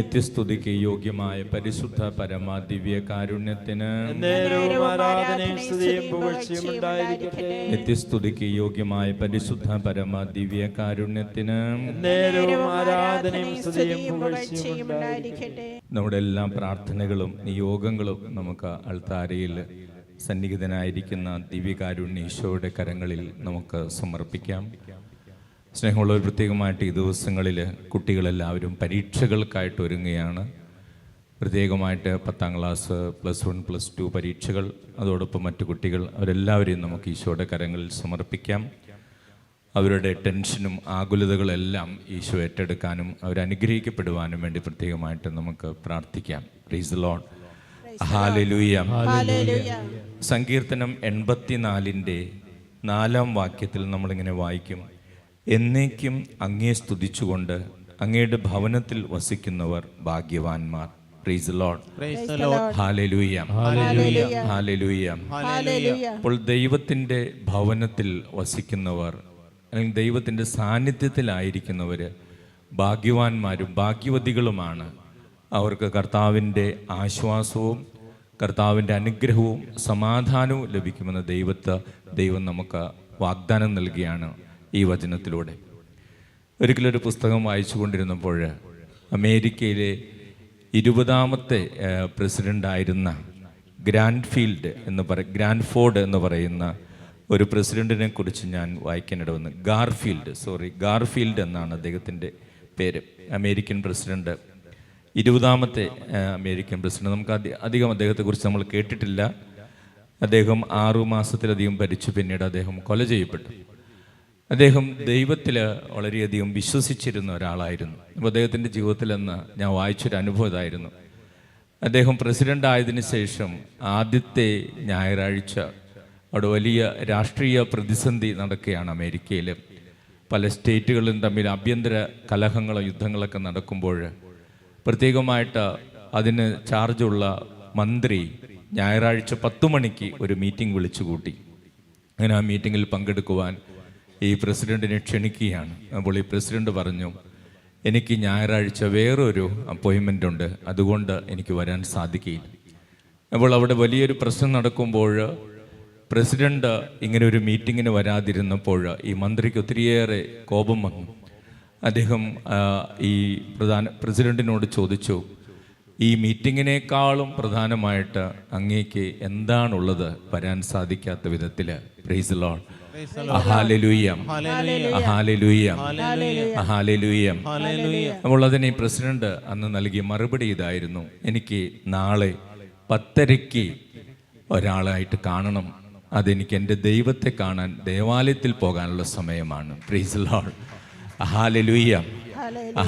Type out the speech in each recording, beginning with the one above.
നിത്യസ്തുതിക്ക് യോഗ്യമായ പരിശുദ്ധ പരമ ദിവ്യ കാരുണ്യത്തിന് നിത്യസ്തുതിക്ക് യോഗ്യമായ പരിശുദ്ധ പരമ ദിവ്യ കാരുണ്യത്തിന് നമ്മുടെ എല്ലാ പ്രാർത്ഥനകളും നിയോഗങ്ങളും നമുക്ക് അൾത്താരയിൽ സന്നിഹിതനായിരിക്കുന്ന ദിവ്യകാരുണ്യ ഈശോയുടെ കരങ്ങളിൽ നമുക്ക് സമർപ്പിക്കാം. സ്നേഹമുള്ളവർ, പ്രത്യേകമായിട്ട് ഈ ദിവസങ്ങളിൽ കുട്ടികളെല്ലാവരും പരീക്ഷകൾക്കായിട്ട് ഒരുങ്ങുകയാണ്. പ്രത്യേകമായിട്ട് 10ാം ക്ലാസ്, +1, +2 പരീക്ഷകൾ, അതോടൊപ്പം മറ്റു കുട്ടികൾ, അവരെല്ലാവരെയും നമുക്ക് ഈശോയുടെ കരങ്ങളിൽ സമർപ്പിക്കാം. അവരുടെ ടെൻഷനും ആകുലതകളെല്ലാം ഈശോ ഏറ്റെടുക്കാനും അവരനുഗ്രഹിക്കപ്പെടുവാനും വേണ്ടി പ്രത്യേകമായിട്ട് നമുക്ക് പ്രാർത്ഥിക്കാം. Price the lord. ഹല്ലേലൂയ. സങ്കീർത്തനം 84-ന്റെ 4-ാം വാക്യത്തിൽ നമ്മളിങ്ങനെ വായിക്കും: എന്നേക്കും അങ്ങയെ സ്തുതിച്ചുകൊണ്ട് അങ്ങയുടെ ഭവനത്തിൽ വസിക്കുന്നവർ ഭാഗ്യവാന്മാർ. Price the lord. Hallelujah. Hallelujah. അപ്പോൾ ദൈവത്തിൻ്റെ ഭവനത്തിൽ വസിക്കുന്നവർ, അല്ലെങ്കിൽ ദൈവത്തിൻ്റെ സാന്നിധ്യത്തിലായിരിക്കുന്നവർ ഭാഗ്യവാന്മാരും ഭാഗ്യവതികളുമാണ്. അവർക്ക് കർത്താവിൻ്റെ ആശ്വാസവും കർത്താവിൻ്റെ അനുഗ്രഹവും സമാധാനവും ലഭിക്കുമെന്ന് ദൈവം നമുക്ക് വാഗ്ദാനം നൽകിയാണ് ഈ വചനത്തിലൂടെ. ഒരിക്കലൊരു പുസ്തകം വായിച്ചു കൊണ്ടിരുന്നപ്പോൾ അമേരിക്കയിലെ 20ാമത്തെ പ്രസിഡൻ്റായിരുന്ന ഗ്രാൻഫോർഡ് എന്ന് പറയുന്ന ഒരു പ്രസിഡന്റിനെ കുറിച്ച് ഞാൻ വായിക്കാനിട വന്നു. ഗാർഫീൽഡ് എന്നാണ് അദ്ദേഹത്തിൻ്റെ പേര്. അമേരിക്കൻ പ്രസിഡന്റ്, 20ാമത്തെ അമേരിക്കൻ പ്രസിഡന്റ്. നമുക്ക് അധികം അദ്ദേഹത്തെക്കുറിച്ച് നമ്മൾ കേട്ടിട്ടില്ല. അദ്ദേഹം 6 മാസത്തിലധികം ഭരിച്ചു. പിന്നീട് അദ്ദേഹം കൊല ചെയ്യപ്പെട്ടു. അദ്ദേഹം ദൈവത്തിൽ വളരെയധികം വിശ്വസിച്ചിരുന്ന ഒരാളായിരുന്നു. അപ്പോൾ അദ്ദേഹത്തിൻ്റെ ജീവിതത്തിലെന്ന് ഞാൻ വായിച്ചൊരു അനുഭവം ഇതായിരുന്നു. അദ്ദേഹം പ്രസിഡന്റ് ആയതിനു ശേഷം ആദ്യത്തെ ഞായറാഴ്ച അവിടെ വലിയ രാഷ്ട്രീയ പ്രതിസന്ധി നടക്കുകയാണ് അമേരിക്കയിൽ. പല സ്റ്റേറ്റുകളും തമ്മിൽ ആഭ്യന്തര കലഹങ്ങളും യുദ്ധങ്ങളൊക്കെ നടക്കുമ്പോൾ പ്രത്യേകമായിട്ട് അതിന് ചാർജുള്ള മന്ത്രി ഞായറാഴ്ച 10 മണിക്ക് ഒരു മീറ്റിംഗ് വിളിച്ചു കൂട്ടി. അങ്ങനെ ആ മീറ്റിങ്ങിൽ പങ്കെടുക്കുവാൻ ഈ പ്രസിഡന്റിനെ ക്ഷണിക്കുകയാണ്. അപ്പോൾ ഈ പ്രസിഡന്റ് പറഞ്ഞു, എനിക്ക് ഞായറാഴ്ച വേറൊരു അപ്പോയിൻമെൻ്റ് ഉണ്ട്, അതുകൊണ്ട് എനിക്ക് വരാൻ സാധിക്കില്ല. അപ്പോൾ അവിടെ വലിയൊരു പ്രശ്നം നടക്കുമ്പോൾ പ്രസിഡന്റ് ഇങ്ങനെ ഒരു മീറ്റിങ്ങിന് വരാതിരുന്നപ്പോൾ ഈ മന്ത്രിക്ക് ഒത്തിരിയേറെ കോപം വന്നു. അദ്ദേഹം ഈ പ്രസിഡന്റിനോട് ചോദിച്ചു, ഈ മീറ്റിങ്ങിനേക്കാളും പ്രധാനമായിട്ട് അങ്ങേക്ക് എന്താണുള്ളത് വരാൻ സാധിക്കാത്ത വിധത്തിൽ? Price the lord. Hallelujah. Hallelujah. Hallelujah. അപ്പോൾ അതിന് ഈ പ്രസിഡന്റ് അന്ന് നൽകിയ മറുപടി ഇതായിരുന്നു: എനിക്ക് നാളെ 10:30 ഒരാളായിട്ട് കാണണം. അതെനിക്ക് എൻ്റെ ദൈവത്തെ കാണാൻ ദേവാലയത്തിൽ പോകാനുള്ള സമയമാണ്. Price the lord. Hallelujah.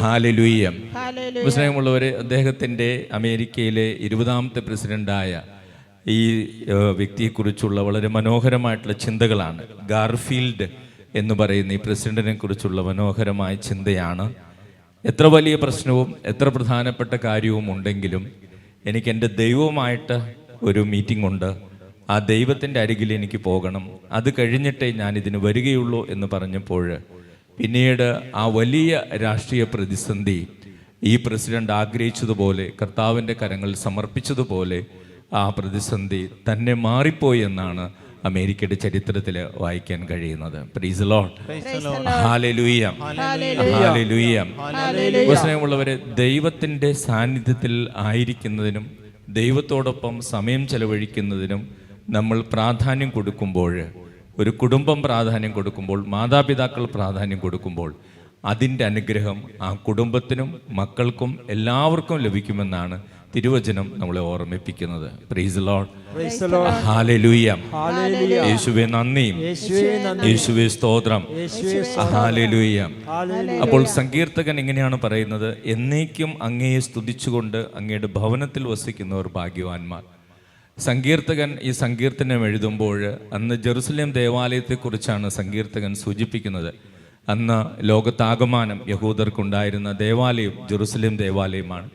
Hallelujah. സ്നേഹമുള്ളവരെ, അദ്ദേഹത്തിൻ്റെ അമേരിക്കയിലെ 20ാമത്തെ പ്രസിഡന്റായ ഈ വ്യക്തിയെക്കുറിച്ചുള്ള വളരെ മനോഹരമായിട്ടുള്ള ചിന്തകളാണ്. ഗാർഫീൽഡ് എന്ന് പറയുന്ന ഈ പ്രസിഡന്റിനെ കുറിച്ചുള്ള മനോഹരമായ ചിന്തയാണ്. എത്ര വലിയ പ്രശ്നവും എത്ര പ്രധാനപ്പെട്ട കാര്യവും ഉണ്ടെങ്കിലും എനിക്ക് എൻ്റെ ദൈവവുമായിട്ട് ഒരു മീറ്റിംഗ് ഉണ്ട്, ആ ദൈവത്തിൻ്റെ അരികിൽ എനിക്ക് പോകണം, അത് കഴിഞ്ഞിട്ടേ ഞാനിതിന് വരികയുള്ളൂ എന്ന് പറഞ്ഞപ്പോൾ പിന്നീട് ആ വലിയ രാഷ്ട്രീയ പ്രതിസന്ധി ഈ പ്രസിഡന്റ് ആഗ്രഹിച്ചതുപോലെ, കർത്താവിൻ്റെ കരങ്ങളിൽ സമർപ്പിച്ചതുപോലെ ആ പ്രതിസന്ധി തന്നെ മാറിപ്പോയി എന്നാണ് അമേരിക്കയുടെ ചരിത്രത്തിൽ വായിക്കാൻ കഴിയുന്നത്. Price the lord. Hallelujah. Hallelujah. സ്നേഹമുള്ളവരെ, ദൈവത്തിൻ്റെ സാന്നിധ്യത്തിൽ ആയിരിക്കുന്നതിനും ദൈവത്തോടൊപ്പം സമയം ചെലവഴിക്കുന്നതിനും നമ്മൾ പ്രാധാന്യം കൊടുക്കുമ്പോൾ, ഒരു കുടുംബം പ്രാധാന്യം കൊടുക്കുമ്പോൾ, മാതാപിതാക്കൾ പ്രാധാന്യം കൊടുക്കുമ്പോൾ, അതിൻ്റെ അനുഗ്രഹം ആ കുടുംബത്തിനും മക്കൾക്കും എല്ലാവർക്കും ലഭിക്കുമെന്നാണ് തിരുവചനം നമ്മളെ ഓർമ്മിപ്പിക്കുന്നത്. Praise the lord. ഹല്ലേലൂയ. യേശുവേ നന്ദി, യേശുവേ സ്തോത്രം. ഹല്ലേലൂയ. അപ്പോൾ സങ്കീർത്തകൻ ഇങ്ങനെയാണ് പറയുന്നത്: എന്നേക്കും അങ്ങയെ സ്തുതിച്ചുകൊണ്ട് അങ്ങയുടെ ഭവനത്തിൽ വസിക്കുന്നവർ ഭാഗ്യവാന്മാർ. സങ്കീർത്തകൻ ഈ സങ്കീർത്തനം എഴുതുമ്പോൾ അന്ന് ജെറുസലേം ദേവാലയത്തെക്കുറിച്ചാണ് സങ്കീർത്തകൻ സൂചിപ്പിക്കുന്നത്. അന്ന് ലോകത്താകമാനം യഹൂദർക്കുണ്ടായിരുന്ന ദേവാലയം ജെറുസലേം ദേവാലയമാണ്.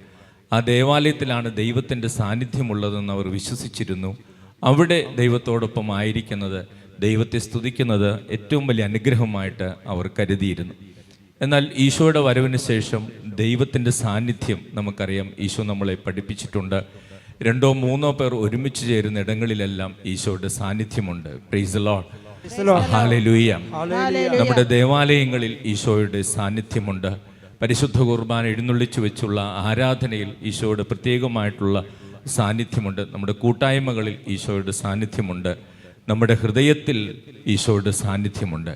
ആ ദേവാലയത്തിലാണ് ദൈവത്തിൻ്റെ സാന്നിധ്യമുള്ളതെന്ന് അവർ വിശ്വസിച്ചിരുന്നു. അവിടെ ദൈവത്തോടൊപ്പം ആയിരിക്കുന്നത്, ദൈവത്തെ സ്തുതിക്കുന്നത് ഏറ്റവും വലിയ അനുഗ്രഹമായിട്ട് അവർ കരുതിയിരുന്നു. എന്നാൽ ഈശോയുടെ വരവിന് ശേഷം ദൈവത്തിൻ്റെ സാന്നിധ്യം നമുക്കറിയാം. ഈശോ നമ്മളെ പഠിപ്പിച്ചിട്ടുണ്ട്. 2 or 3 പേർ ഒരുമിച്ച് ചേരുന്ന ഇടങ്ങളിലെല്ലാം ഈശോയുടെ സാന്നിധ്യമുണ്ട്. Praise the lord. ഹല്ലേലൂയ. നമ്മുടെ ദേവാലയങ്ങളിൽ ഈശോയുടെ സാന്നിധ്യമുണ്ട്. പരിശുദ്ധ കുർബാന എഴുന്നള്ളിച്ചു വെച്ചുള്ള ആരാധനയിൽ ഈശോയുടെ പ്രത്യേകമായിട്ടുള്ള സാന്നിധ്യമുണ്ട്. നമ്മുടെ കൂട്ടായ്മകളിൽ ഈശോയുടെ സാന്നിധ്യമുണ്ട്. നമ്മുടെ ഹൃദയത്തിൽ ഈശോയുടെ സാന്നിധ്യമുണ്ട്.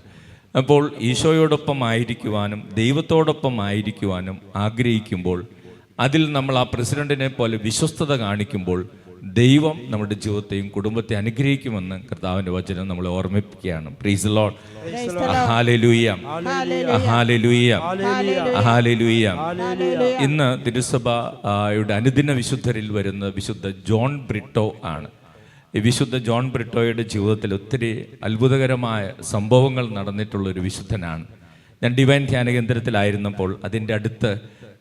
അപ്പോൾ ഈശോയോടൊപ്പം ആയിരിക്കുവാനും ദൈവത്തോടൊപ്പം ആയിരിക്കുവാനും ആഗ്രഹിക്കുമ്പോൾ, അതിൽ നമ്മൾ ആ പ്രസിഡന്റിനെ പോലെ വിശ്വസ്തത കാണിക്കുമ്പോൾ ദൈവം നമ്മുടെ ജീവിതത്തെയും കുടുംബത്തെ അനുഗ്രഹിക്കുമെന്ന് കർത്താവിൻ്റെ വചനം നമ്മളെ ഓർമ്മിപ്പിക്കുകയാണ്. Price the lord. Hallelujah. Hallelujah. Hallelujah. ഇന്ന് തിരുസഭയുടെ അനുദിന വിശുദ്ധരിൽ വരുന്ന വിശുദ്ധ ജോൺ ബ്രിട്ടോ ആണ്. ഈ വിശുദ്ധ ജോൺ ബ്രിട്ടോയുടെ ജീവിതത്തിൽ ഒത്തിരി അത്ഭുതകരമായ സംഭവങ്ങൾ നടന്നിട്ടുള്ളൊരു വിശുദ്ധനാണ്. ഞാൻ ഡിവൈൻ ധ്യാന കേന്ദ്രത്തിലായിരുന്നപ്പോൾ അതിൻ്റെ അടുത്ത്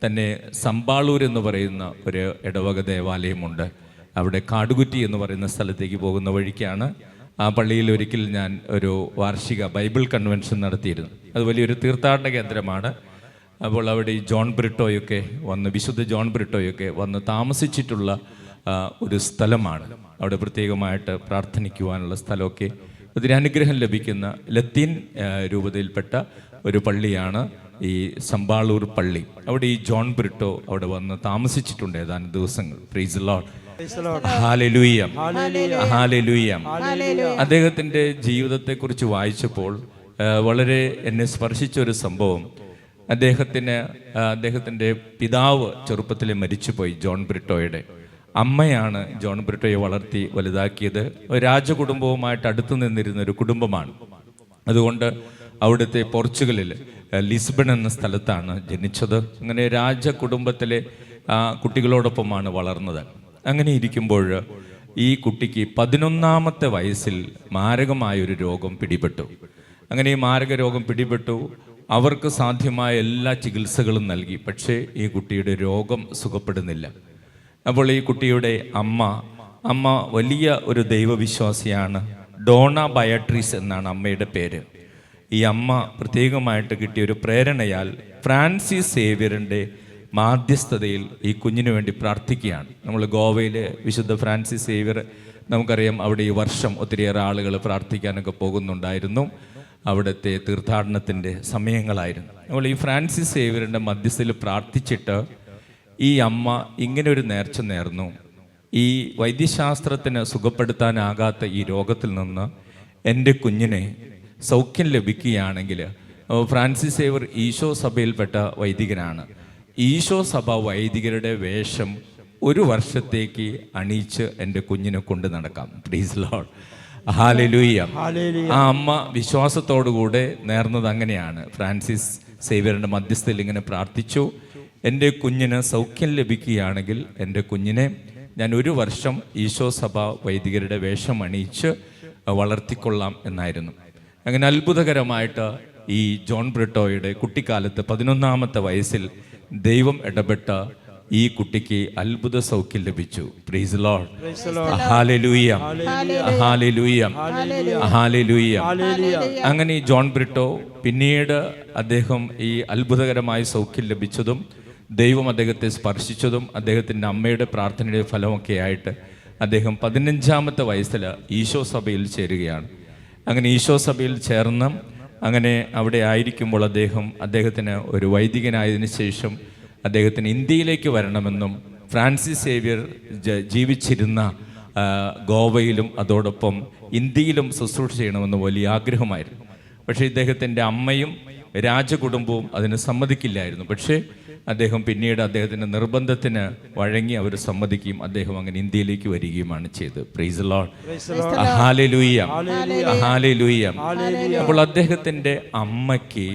തന്നെ സമ്പാളൂർ എന്ന് പറയുന്ന ഒരു ഇടവക ദേവാലയമുണ്ട്. അവിടെ കാടുകുറ്റി എന്ന് പറയുന്ന സ്ഥലത്തേക്ക് പോകുന്ന വഴിക്കാണ്. ആ പള്ളിയിൽ ഒരിക്കൽ ഞാൻ ഒരു വാർഷിക ബൈബിൾ കൺവെൻഷൻ നടത്തിയിരുന്നു. അത് വലിയൊരു തീർത്ഥാടന കേന്ദ്രമാണ്. അപ്പോൾ അവിടെ ഈ ജോൺ ബ്രിട്ടോയൊക്കെ വന്ന്, വിശുദ്ധ ജോൺ ബ്രിട്ടോയൊക്കെ വന്ന് താമസിച്ചിട്ടുള്ള ഒരു സ്ഥലമാണ്. അവിടെ പ്രത്യേകമായിട്ട് പ്രാർത്ഥനിക്കുവാനുള്ള സ്ഥലമൊക്കെ ഒത്തിരി അനുഗ്രഹം ലഭിക്കുന്ന ലത്തീൻ രൂപതയിൽപ്പെട്ട ഒരു പള്ളിയാണ് ഈ സമ്പാളൂർ പള്ളി. അവിടെ ഈ ജോൺ ബ്രിട്ടോ അവിടെ വന്ന് താമസിച്ചിട്ടുണ്ട് ഏതാനും ദിവസങ്ങൾ. Price the lord. Hallelujah. Hallelujah. അദ്ദേഹത്തിൻ്റെ ജീവിതത്തെക്കുറിച്ച് വായിച്ചപ്പോൾ വളരെ എന്നെ സ്പർശിച്ചൊരു സംഭവം. അദ്ദേഹത്തിൻ്റെ പിതാവ് ചെറുപ്പത്തിൽ മരിച്ചുപോയി. ജോൺ ബ്രിട്ടോയുടെ അമ്മയാണ് ജോൺ ബ്രിട്ടോയെ വളർത്തി വലുതാക്കിയത്. രാജകുടുംബവുമായിട്ട് അടുത്തു നിന്നിരുന്നൊരു കുടുംബമാണ്. അതുകൊണ്ട് അവിടുത്തെ പോർച്ചുഗലിൽ ലിസ്ബൺ എന്ന സ്ഥലത്താണ് ജനിച്ചത്. അങ്ങനെ രാജകുടുംബത്തിലെ കുട്ടികളോടൊപ്പമാണ് വളർന്നത്. അങ്ങനെ ഇരിക്കുമ്പോൾ ഈ കുട്ടിക്ക് 11ാമത്തെ വയസ്സിൽ മാരകമായൊരു രോഗം പിടിപെട്ടു. അങ്ങനെ ഈ മാരക രോഗം പിടിപെട്ടു. അവർക്ക് സാധ്യമായ എല്ലാ ചികിത്സകളും നൽകി. പക്ഷേ ഈ കുട്ടിയുടെ രോഗം സുഖപ്പെടുന്നില്ല. അപ്പോൾ ഈ കുട്ടിയുടെ അമ്മ വലിയ ഒരു ദൈവവിശ്വാസിയാണ്. ഡോണ ബയാട്രീസ് എന്നാണ് അമ്മയുടെ പേര്. ഈ അമ്മ പ്രത്യേകമായിട്ട് കിട്ടിയ ഒരു പ്രേരണയാൽ ഫ്രാൻസിസ് സേവ്യറിൻ്റെ മാധ്യസ്ഥതയിൽ ഈ കുഞ്ഞിന് വേണ്ടി പ്രാർത്ഥിക്കുകയാണ്. നമ്മൾ ഗോവയിലെ വിശുദ്ധ ഫ്രാൻസിസ് സേവ്യർ നമുക്കറിയാം. അവിടെ ഈ വർഷം ഒത്തിരിയേറെ ആളുകൾ പ്രാർത്ഥിക്കാനൊക്കെ പോകുന്നുണ്ടായിരുന്നു. അവിടുത്തെ തീർത്ഥാടനത്തിൻ്റെ സമയങ്ങളായിരുന്നു. നമ്മൾ ഈ ഫ്രാൻസിസ് സേവ്യറിൻ്റെ മധ്യസ്ഥയിൽ പ്രാർത്ഥിച്ചിട്ട് ഈ അമ്മ ഇങ്ങനെ ഒരു നേർച്ച നേർന്നു. ഈ വൈദ്യശാസ്ത്രത്തിന് സുഖപ്പെടുത്താനാകാത്ത ഈ രോഗത്തിൽ നിന്ന് എൻ്റെ കുഞ്ഞിനെ സൗഖ്യം ലഭിക്കുകയാണെങ്കിൽ, ഫ്രാൻസിസ് സേവ്യർ ഈശോ സഭയിൽപ്പെട്ട വൈദികനാണ്. ഈശോ സഭ വൈദികരുടെ വേഷം 1 വർഷത്തേക്ക് അണിയിച്ച് എൻ്റെ കുഞ്ഞിനെ കൊണ്ട് നടക്കാം. Price the lord. ഹല്ലേലൂയ. ആ അമ്മ വിശ്വാസത്തോടുകൂടെ നേർന്നത് അങ്ങനെയാണ്. ഫ്രാൻസിസ് സേവ്യറിൻ്റെ മധ്യസ്ഥയിൽ ഇങ്ങനെ പ്രാർത്ഥിച്ചു, എൻ്റെ കുഞ്ഞിന് സൗഖ്യം ലഭിക്കുകയാണെങ്കിൽ എൻ്റെ കുഞ്ഞിനെ ഞാൻ 1 വർഷം ഈശോ സഭ വൈദികരുടെ വേഷം അണിയിച്ച് വളർത്തിക്കൊള്ളാം എന്നായിരുന്നു. അങ്ങനെ അത്ഭുതകരമായിട്ട് ഈ ജോൺ ബ്രിട്ടോയുടെ കുട്ടിക്കാലത്ത് 11ാമത്തെ വയസ്സിൽ ദൈവം ഇടപെട്ട ഈ കുട്ടിക്ക് അത്ഭുത സൗഖ്യം ലഭിച്ചു. Price the lord. Hallelujah. Hallelujah. Hallelujah. അങ്ങനെ ഈ ജോൺ ബ്രിട്ടോ പിന്നീട് അദ്ദേഹം ഈ അത്ഭുതകരമായ സൗഖ്യം ലഭിച്ചതും ദൈവം അദ്ദേഹത്തെ സ്പർശിച്ചതും അദ്ദേഹത്തിൻ്റെ അമ്മയുടെ പ്രാർത്ഥനയുടെ ഫലമൊക്കെ ആയിട്ട് അദ്ദേഹം 15ാമത്തെ വയസ്സിൽ ഈശോ സഭയിൽ ചേരുകയാണ്. അങ്ങനെ ഈശോ സഭയിൽ ചേർന്ന് അങ്ങനെ അവിടെ ആയിരിക്കുമ്പോൾ അദ്ദേഹത്തിന് ഒരു വൈദികനായതിനു ശേഷം അദ്ദേഹത്തിന് ഇന്ത്യയിലേക്ക് വരണമെന്നും ഫ്രാൻസിസ് സേവ്യർ ജീവിച്ചിരുന്ന ഗോവയിലും അതോടൊപ്പം ഇന്ത്യയിലും ശുശ്രൂഷ ചെയ്യണമെന്ന് വലിയ ആഗ്രഹമായിരുന്നു. പക്ഷേ ഇദ്ദേഹത്തിൻ്റെ അമ്മയും രാജകുടുംബവും അതിന് സമ്മതിക്കില്ലായിരുന്നു. പക്ഷേ അദ്ദേഹം പിന്നീട് അദ്ദേഹത്തിൻ്റെ നിർബന്ധത്തിന് വഴങ്ങി അവർ സമ്മതിക്കുകയും അദ്ദേഹം അങ്ങനെ ഇന്ത്യയിലേക്ക് വരികയുമാണ് ചെയ്തത്. Price the lord. Hallelujah. Hallelujah. അപ്പോൾ അദ്ദേഹത്തിൻ്റെ അമ്മയ്ക്ക്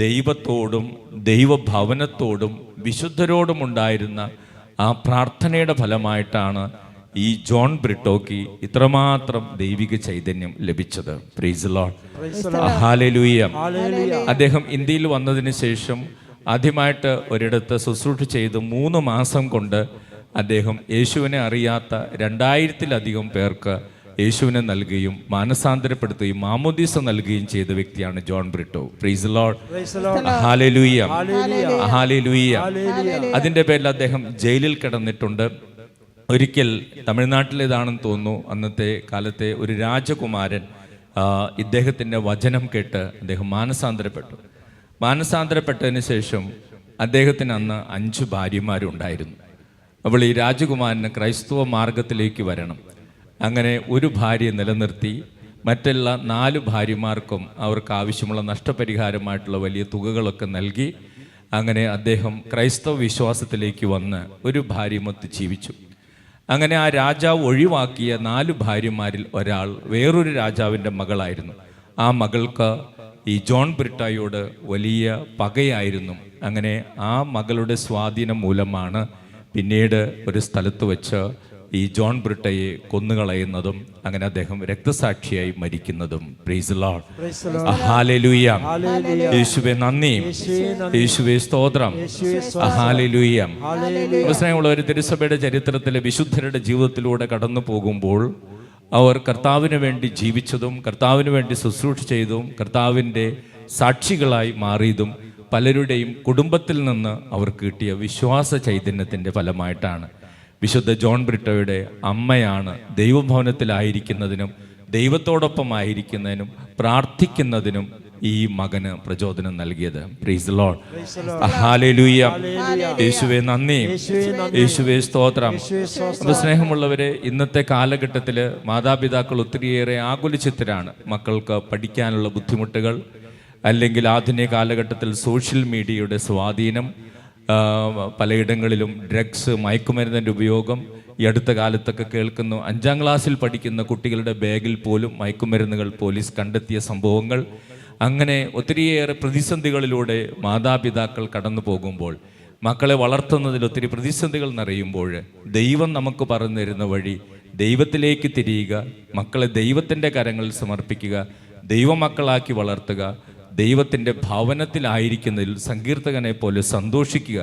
ദൈവത്തോടും ദൈവഭവനത്തോടും വിശുദ്ധരോടും ഉണ്ടായിരുന്ന ആ പ്രാർത്ഥനയുടെ ഫലമായിട്ടാണ് ഈ ജോൺ ബ്രിട്ടോക്ക് ഇത്രമാത്രം ദൈവിക ചൈതന്യം ലഭിച്ചത്. Price the lord. ഹല്ലേലൂയ. അദ്ദേഹം ഇന്ത്യയിൽ വന്നതിന് ശേഷം ആദ്യമായിട്ട് ഒരിടത്ത് ശുശ്രൂഷ ചെയ്ത് 3 മാസം കൊണ്ട് അദ്ദേഹം യേശുവിനെ അറിയാത്ത 2000-ലധികം പേർക്ക് യേശുവിനെ നൽകുകയും മാനസാന്തരപ്പെടുത്തുകയും മാമോദീസ നൽകുകയും ചെയ്ത വ്യക്തിയാണ് John Britto. Price the lord. Hallelujah, hallelujah. അതിൻ്റെ പേരിൽ അദ്ദേഹം ജയിലിൽ കിടന്നിട്ടുണ്ട്. ഒരിക്കൽ തമിഴ്നാട്ടിലേതാണെന്ന് തോന്നുന്നു, അന്നത്തെ കാലത്തെ ഒരു രാജകുമാരൻ ഇദ്ദേഹത്തിൻ്റെ വചനം കേട്ട് അദ്ദേഹം മാനസാന്തരപ്പെട്ടു. മാനസാന്തരപ്പെട്ടതിന് ശേഷം അദ്ദേഹത്തിന് അന്ന് 5 ഭാര്യമാരുണ്ടായിരുന്നു. അപ്പോൾ ഈ രാജകുമാരന് ക്രൈസ്തവ മാർഗത്തിലേക്ക് വരണം. അങ്ങനെ ഒരു ഭാര്യയെ നിലനിർത്തി മറ്റുള്ള 4 ഭാര്യമാർക്കും അവർക്ക് ആവശ്യമുള്ള നഷ്ടപരിഹാരമായിട്ടുള്ള വലിയ തുകകളൊക്കെ നൽകി അങ്ങനെ അദ്ദേഹം ക്രൈസ്തവ വിശ്വാസത്തിലേക്ക് വന്ന് ഒരു ഭാര്യമൊത്ത് ജീവിച്ചു. അങ്ങനെ ആ രാജാവ് ഒഴിവാക്കിയ 4 ഭാര്യമാരിൽ ഒരാൾ വേറൊരു രാജാവിൻ്റെ മകളായിരുന്നു. ആ മകൾക്ക് ഈ ജോൺ ബ്രിട്ടോയോട് വലിയ പകയായിരുന്നു. അങ്ങനെ ആ മകളുടെ സ്വാധീനം മൂലമാണ് പിന്നീട് ഒരു സ്ഥലത്ത് വെച്ച് ഈ ജോൺ ബ്രിട്ടോയെ കൊന്നുകളയുന്നതും അങ്ങനെ അദ്ദേഹം രക്തസാക്ഷിയായി മരിക്കുന്നതും. Praise the lord. ഹല്ലേലൂയ. യേശുവേ നന്ദി, യേശുവേ സ്തോത്രം. ഹല്ലേലൂയ. സ്നേഹമുള്ളവർ, തിരുസഭയുടെ ചരിത്രത്തിലെ വിശുദ്ധരുടെ ജീവിതത്തിലൂടെ കടന്നു പോകുമ്പോൾ അവർ കർത്താവിന് വേണ്ടി ജീവിച്ചതും കർത്താവിന് വേണ്ടി ശുശ്രൂഷ ചെയ്തതും കർത്താവിൻ്റെ സാക്ഷികളായി മാറിയതും പലരുടെയും കുടുംബത്തിൽ നിന്ന് അവർക്ക് കിട്ടിയ വിശ്വാസ ചൈതന്യത്തിൻ്റെ ഫലമായിട്ടാണ്. വിശുദ്ധ ജോൺ ബ്രിട്ടോയുടെ അമ്മയാണ് ദൈവഭവനത്തിലായിരിക്കുന്നതിനും ദൈവത്തോടൊപ്പം ആയിരിക്കുന്നതിനും പ്രാർത്ഥിക്കുന്നതിനും ഈ മകന് പ്രചോദനം നൽകിയത്. Price the lord. ഹല്ലേലൂയ. യേശുവേ നന്ദി, യേശുവേ സ്തോത്രം. സ്നേഹമുള്ളവരെ, ഇന്നത്തെ കാലഘട്ടത്തിൽ മാതാപിതാക്കൾ ഒത്തിരിയേറെ ആകുലചിത്തരാണ്. മക്കൾക്ക് പഠിക്കാനുള്ള ബുദ്ധിമുട്ടുകൾ, അല്ലെങ്കിൽ ആധുനിക കാലഘട്ടത്തിൽ സോഷ്യൽ മീഡിയയുടെ സ്വാധീനം, പലയിടങ്ങളിലും ഡ്രഗ്സ്, മയക്കുമരുന്നിൻ്റെ ഉപയോഗം. ഈ അടുത്ത കാലത്തൊക്കെ കേൾക്കുന്നു, 5ാം ക്ലാസ്സിൽ പഠിക്കുന്ന കുട്ടികളുടെ ബാഗിൽ പോലും മയക്കുമരുന്നുകൾ പോലീസ് കണ്ടെത്തിയ സംഭവങ്ങൾ. അങ്ങനെ ഒത്തിരിയേറെ പ്രതിസന്ധികളിലൂടെ മാതാപിതാക്കൾ കടന്നു പോകുമ്പോൾ, മക്കളെ വളർത്തുന്നതിൽ ഒത്തിരി പ്രതിസന്ധികൾ നിറയുമ്പോൾ, ദൈവം നമുക്ക് പറഞ്ഞു തരുന്ന വഴി ദൈവത്തിലേക്ക് തിരിയുക, മക്കളെ ദൈവത്തിൻ്റെ കരങ്ങളിൽ സമർപ്പിക്കുക, ദൈവമക്കളാക്കി വളർത്തുക, ദൈവത്തിൻ്റെ ഭവനത്തിലായിരിക്കുന്നതിൽ സങ്കീർത്തകനെ പോലെ സന്തോഷിക്കുക.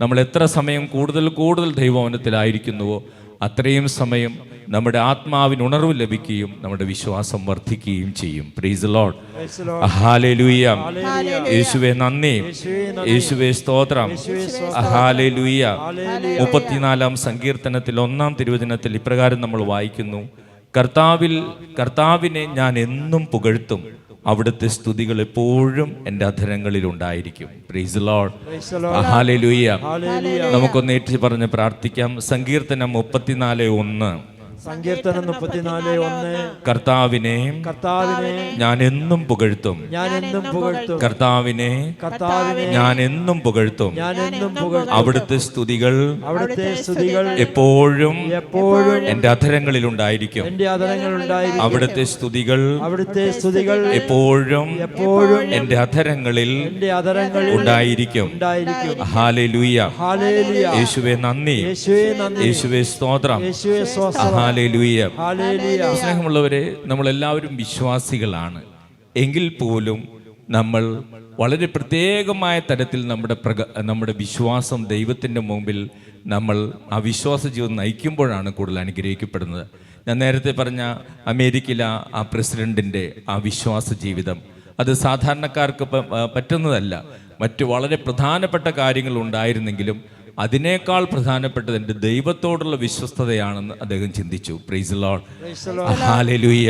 നമ്മൾ എത്ര സമയം കൂടുതൽ ദൈവഭവനത്തിലായിരിക്കുന്നുവോ അത്രയും സമയം നമ്മുടെ ആത്മാവിന് ഉണർവ് ലഭിക്കുകയും നമ്മുടെ വിശ്വാസം വർദ്ധിക്കുകയും ചെയ്യും. Price the lord. ഹല്ലേലൂയ. യേശുവേ നന്ദി, യേശുവേ സ്തോത്രം. ഹല്ലേലൂയ. 34-ാം സങ്കീർത്തനത്തിൽ 1-ാം തിരുവചനത്തിൽ ഇപ്രകാരം നമ്മൾ വായിക്കുന്നു, കർത്താവിനെ ഞാൻ എന്നും പുകഴ്ത്തും, അവിടുത്തെ സ്തുതികൾ എപ്പോഴും എൻ്റെ അധരങ്ങളിൽ ഉണ്ടായിരിക്കും. Price the lord. ഹല്ലേലൂയ. നമുക്കൊന്ന് ഏറ്റു പറഞ്ഞ് പ്രാർത്ഥിക്കാം. സങ്കീർത്തനം 34:1. സങ്കീർത്തനം 34:1. കർത്താവിനെ ഞാൻ എന്നും പുകഴ്ത്തും, കർത്താവിനെ ഞാൻ എന്നും പുകഴ്ത്തും, അവിടുത്തെ സ്തുതികൾ എപ്പോഴും എൻ്റെ അധരങ്ങളിൽ ഉണ്ടായിരിക്കും. അവിടുത്തെ സ്തുതികൾ എപ്പോഴും എൻ്റെ അധരങ്ങളിൽ ഉണ്ടായിരിക്കും. ഹല്ലേലൂയ. യേശുവേ നന്ദി, യേശുവേ സ്തോത്രം. ഹല്ലേലൂയ. സ്നേഹമുള്ളവരെ, നമ്മളെല്ലാവരും വിശ്വാസികളാണ്. എങ്കിൽ പോലും നമ്മൾ വളരെ പ്രത്യേകമായ തരത്തിൽ നമ്മുടെ വിശ്വാസം ദൈവത്തിൻ്റെ മുമ്പിൽ നമ്മൾ ആ വിശ്വാസ ജീവിതം നയിക്കുമ്പോഴാണ് കൂടുതൽ അനുഗ്രഹിക്കപ്പെടുന്നത്. ഞാൻ നേരത്തെ പറഞ്ഞ അമേരിക്കയിലെ ആ പ്രസിഡന്റിൻ്റെ ആ വിശ്വാസ ജീവിതം, അത് സാധാരണക്കാർക്ക് പറ്റുന്നതല്ല. മറ്റു വളരെ പ്രധാനപ്പെട്ട കാര്യങ്ങൾ ഉണ്ടായിരുന്നെങ്കിലും അതിനേക്കാൾ പ്രധാനപ്പെട്ടത് എൻ്റെ ദൈവത്തോടുള്ള വിശ്വസ്തതയാണെന്ന് അദ്ദേഹം ചിന്തിച്ചു. Praise the lord. Hallelujah.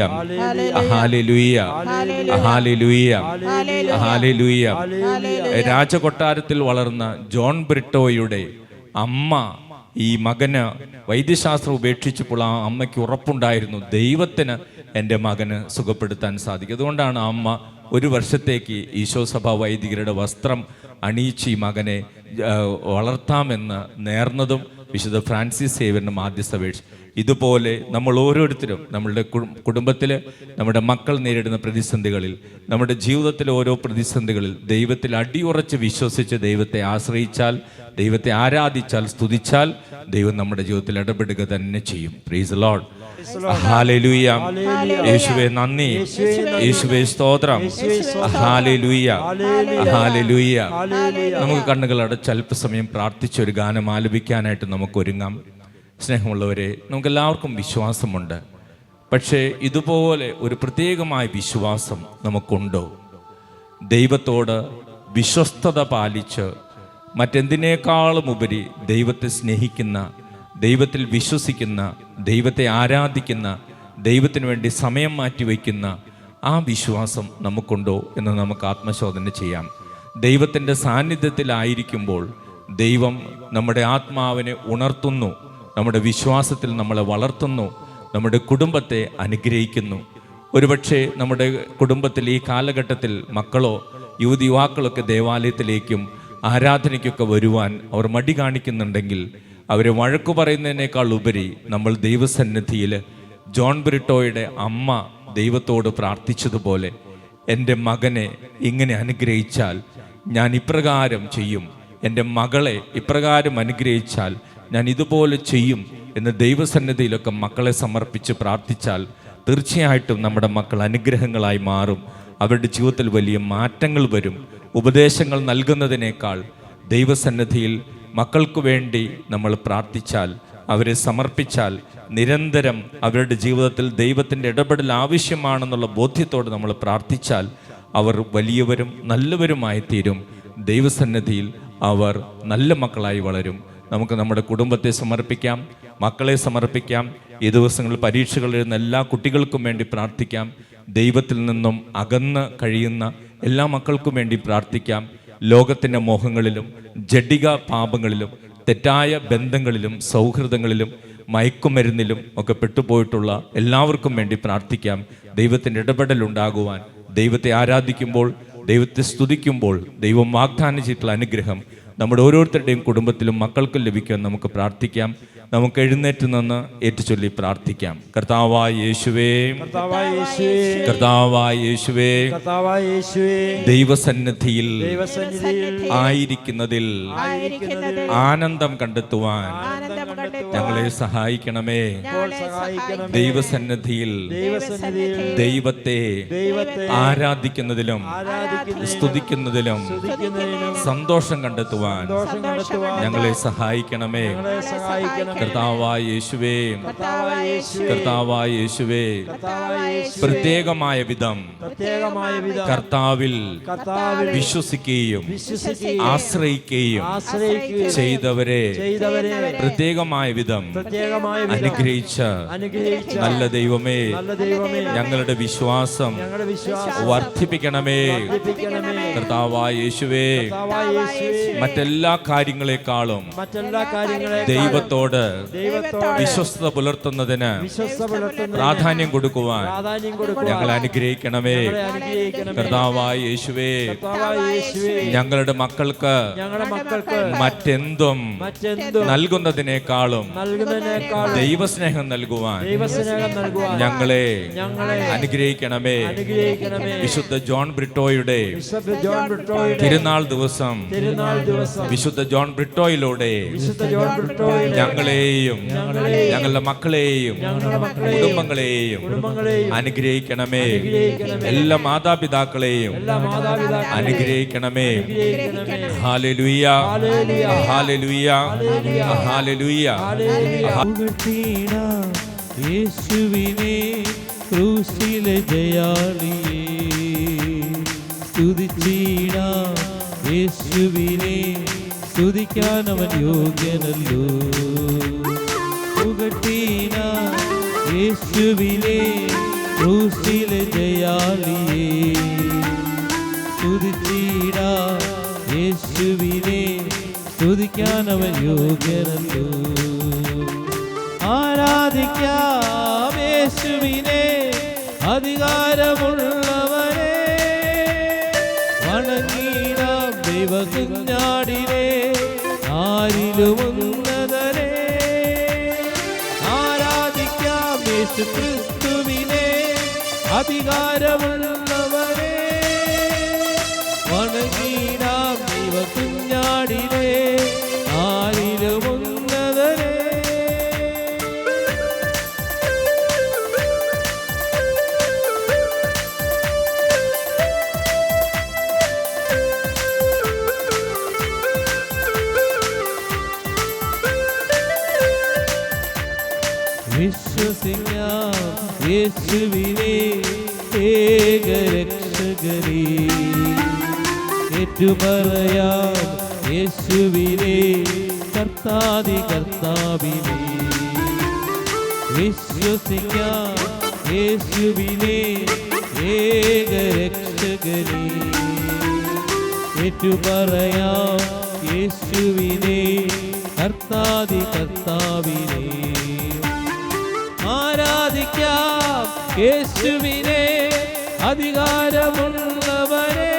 Hallelujah. Hallelujah. Hallelujah. രാജകൊട്ടാരത്തിൽ വളർന്ന ജോൺ ബ്രിട്ടോയുടെ അമ്മ ഈ മകന് വൈദ്യശാസ്ത്രം ഉപേക്ഷിച്ചപ്പോൾ ആ അമ്മയ്ക്ക് ഉറപ്പുണ്ടായിരുന്നു, ദൈവത്തിന് എൻ്റെ മകന് സുഖപ്പെടുത്താൻ സാധിക്കും. അതുകൊണ്ടാണ് ആ അമ്മ 1 വർഷത്തേക്ക് ഈശോസഭാ വൈദികരുടെ വസ്ത്രം അണിയിച്ച് ഈ മകനെ വളർത്താമെന്ന് നേർന്നതും വിശുദ്ധ ഫ്രാൻസിസ് സേവ്യറിന്റെ മാധ്യസ്ഥപേക്ഷ. ഇതുപോലെ നമ്മൾ ഓരോരുത്തരും നമ്മളുടെ കുടുംബത്തിൽ നമ്മുടെ മക്കൾ നേരിടുന്ന പ്രതിസന്ധികളിൽ, നമ്മുടെ ജീവിതത്തിലെ ഓരോ പ്രതിസന്ധികളിൽ ദൈവത്തിൽ അടിയുറച്ച് വിശ്വസിച്ച് ദൈവത്തെ ആശ്രയിച്ചാൽ, ദൈവത്തെ ആരാധിച്ചാൽ, സ്തുതിച്ചാൽ ദൈവം നമ്മുടെ ജീവിതത്തിൽ ഇടപെടുക തന്നെ ചെയ്യും. Price the lord. ഹല്ലേലൂയ. യേശുവേ നന്ദി, യേശുവേ സ്തോത്രം. ഹല്ലേലൂയ. ഹല്ലേലൂയ. നമുക്ക് കണ്ണുകൾ അടച്ച് അല്പസമയം പ്രാർത്ഥിച്ച് ഒരു ഗാനം ആലപിക്കാനായിട്ട് നമുക്ക് ഒരുങ്ങാം. സ്നേഹമുള്ളവരെ, നമുക്കെല്ലാവർക്കും വിശ്വാസമുണ്ട്. പക്ഷേ ഇതുപോലെ ഒരു പ്രത്യേകമായ വിശ്വാസം നമുക്കുണ്ടോ? ദൈവത്തോട് വിശ്വസ്തത പാലിച്ച് മറ്റെന്തിനേക്കാളും ഉപരി ദൈവത്തെ സ്നേഹിക്കുന്ന, ദൈവത്തിൽ വിശ്വസിക്കുന്ന, ദൈവത്തെ ആരാധിക്കുന്ന, ദൈവത്തിന് വേണ്ടി സമയം മാറ്റിവെക്കുന്ന ആ വിശ്വാസം നമുക്കുണ്ടോ എന്ന് നമുക്ക് ആത്മശോധന ചെയ്യാം. ദൈവത്തിൻ്റെ സാന്നിധ്യത്തിലായിരിക്കുമ്പോൾ ദൈവം നമ്മുടെ ആത്മാവിനെ ഉണർത്തുന്നു, നമ്മുടെ വിശ്വാസത്തിൽ നമ്മളെ വളർത്തുന്നു, നമ്മുടെ കുടുംബത്തെ അനുഗ്രഹിക്കുന്നു. ഒരുപക്ഷെ നമ്മുടെ കുടുംബത്തിൽ ഈ കാലഘട്ടത്തിൽ മക്കളോ യുവാക്കളൊക്കെ ദേവാലയത്തിലേക്കും ആരാധനയ്ക്കൊക്കെ വരുവാൻ അവർ മടി കാണിക്കുന്നുണ്ടെങ്കിൽ അവരെ വഴക്കു പറയുന്നതിനേക്കാൾ ഉപരി നമ്മൾ ദൈവസന്നിധിയിൽ ജോൺ ബ്രിട്ടോയുടെ അമ്മ ദൈവത്തോട് പ്രാർത്ഥിച്ചതുപോലെ എൻ്റെ മകനെ ഇങ്ങനെ അനുഗ്രഹിച്ചാൽ ഞാൻ ഇപ്രകാരം ചെയ്യും, എൻ്റെ മകളെ ഇപ്രകാരം അനുഗ്രഹിച്ചാൽ ഞാൻ ഇതുപോലെ ചെയ്യും എന്ന് ദൈവസന്നിധിയിലൊക്കെ മക്കളെ സമർപ്പിച്ച് പ്രാർത്ഥിച്ചാൽ തീർച്ചയായിട്ടും നമ്മുടെ മക്കൾ അനുഗ്രഹങ്ങളായി മാറും. അവരുടെ ജീവിതത്തിൽ വലിയ മാറ്റങ്ങൾ വരും. ഉപദേശങ്ങൾ നൽകുന്നതിനേക്കാൾ ദൈവസന്നിധിയിൽ മക്കൾക്ക് വേണ്ടി നമ്മൾ പ്രാർത്ഥിച്ചാൽ, അവരെ സമർപ്പിച്ചാൽ, നിരന്തരം അവരുടെ ജീവിതത്തിൽ ദൈവത്തിൻ്റെ ഇടപെടൽ ആവശ്യമാണെന്നുള്ള ബോധ്യത്തോടെ നമ്മൾ പ്രാർത്ഥിച്ചാൽ അവർ വലിയവരും നല്ലവരുമായി തീരും. ദൈവസന്നിധിയിൽ അവർ നല്ല മക്കളായി വളരും. നമുക്ക് നമ്മുടെ കുടുംബത്തെ സമർപ്പിക്കാം, മക്കളെ സമർപ്പിക്കാം. ഈ ദിവസങ്ങളിൽ പരീക്ഷകൾ എഴുതുന്ന എല്ലാ കുട്ടികൾക്കും വേണ്ടി പ്രാർത്ഥിക്കാം. ദൈവത്തിൽ നിന്നും അകന്ന് കഴിയുന്ന എല്ലാ മക്കൾക്കും വേണ്ടി പ്രാർത്ഥിക്കാം. ലോകത്തിൻ്റെ മോഹങ്ങളിലും ജഡിക പാപങ്ങളിലും തെറ്റായ ബന്ധങ്ങളിലും സൗഹൃദങ്ങളിലും മയക്കുമരുന്നിലും ഒക്കെ പെട്ടുപോയിട്ടുള്ള എല്ലാവർക്കും വേണ്ടി പ്രാർത്ഥിക്കാം. ദൈവത്തിൻ്റെ ഇടപെടലുണ്ടാകുവാൻ, ദൈവത്തെ ആരാധിക്കുമ്പോൾ, ദൈവത്തെ സ്തുതിക്കുമ്പോൾ ദൈവം വാഗ്ദാനം ചെയ്തിട്ടുള്ള അനുഗ്രഹം നമ്മുടെ ഓരോരുത്തരുടെയും കുടുംബത്തിലും മക്കൾക്കും ലഭിക്കാൻ നമുക്ക് പ്രാർത്ഥിക്കാം. നമുക്ക് എഴുന്നേറ്റ് നിന്ന് ഏറ്റുചൊല്ലി പ്രാർത്ഥിക്കാം. കർത്താവായ യേശുവേ, കർത്താവായ യേശുവേ, ദൈവസന്നിധിയിൽ ആയിരിക്കുന്നതിൽ ആനന്ദം കണ്ടെത്തുവാൻ ഞങ്ങളെ സഹായിക്കണമേ. ദൈവസന്നിധിയിൽ ദൈവത്തെ ആരാധിക്കുന്നതിലും സ്തുതിക്കുന്നതിലും സന്തോഷം കണ്ടെത്തുവാൻ ഞങ്ങളെ സഹായിക്കണമേ. കർത്താവായ യേശുവേ, കർത്താവായ യേശുവേ, പ്രത്യേകമായ വിധം കർത്താവിൽ വിശ്വസിക്കുകയും ആശ്രയിക്കുകയും ചെയ്തവരെ പ്രത്യേകമായ വിധം അനുഗ്രഹിച്ച നല്ല ദൈവമേ, ഞങ്ങളുടെ വിശ്വാസം വർദ്ധിപ്പിക്കണമേ. കർത്താവായ യേശുവേ, മറ്റെല്ലാ കാര്യങ്ങളെക്കാളും ദൈവത്തോട് വിശ്വസ്തത പുലർത്തുന്നതിന് പ്രാധാന്യം കൊടുക്കുവാൻ ഞങ്ങൾ അനുഗ്രഹിക്കണമേ. കർത്താവായ യേശുവേ, ഞങ്ങളുടെ മക്കൾക്ക് മറ്റെന്തും നൽകുന്നതിനേക്കാളും ദൈവസ്നേഹം നൽകുവാൻ ഞങ്ങളെ അനുഗ്രഹിക്കണമേ. വിശുദ്ധ ജോൺ ബ്രിട്ടോയുടെ തിരുനാൾ ദിവസം വിശുദ്ധ ജോൺ ബ്രിട്ടോയിലൂടെ ഞങ്ങളെയും ഞങ്ങളുടെ മക്കളെയും കുടുംബങ്ങളെയും അനുഗ്രഹിക്കണമേ. എല്ലാ മാതാപിതാക്കളെയും അനുഗ്രഹിക്കണമേ. Hallelujah, hallelujah, hallelujah. യേശുവിനെ ക്രൂശിലെ ജയാളിയേ സ്തുതിച്ചീടാം. യേശുവിനെ സ്തുതിക്കാൻ അവൻ യോഗ്യനല്ലോ. പുകഴ്ത്തീന യേശുവിനെ ക്രൂശിലെ ജയാളിയേ സ്തുതിച്ചീടാം. യേശുവിനെ സ്തുതിക്കാൻ അവൻ യോഗ്യനല്ലോ. ആരാധിക്കാം യേശുവിനെ അധികാരമുള്ളവനെ. വണങ്ങിടാം ദൈവകുഞ്ഞാടിനെ ആരിലും ഉന്നതനെ. ആരാധിക്കാം യേശുക്രിസ്തുവിനെ അധികാരമുള്ളവനെ. വണങ്ങിടാം ദൈവകുഞ്ഞാടിനെ ആരിലും ഉന്നതനെ. വിശ്വസിക്കാം യേശുവിനെ ഏകരക്ഷകനേ. ഏറ്റുപറയാം യേശുവിനെ കർത്താതി കർത്താവിനെ. വിശ്വസിക്കാം യേശുവിനെ ഏകരക്ഷകനേ. ഏറ്റുപറയാം യേശുവിനെ കർത്താതി കർത്താവിനെ. ആരാധിക്കാം യേശുവിനെ അധികാരമുള്ളവരെ.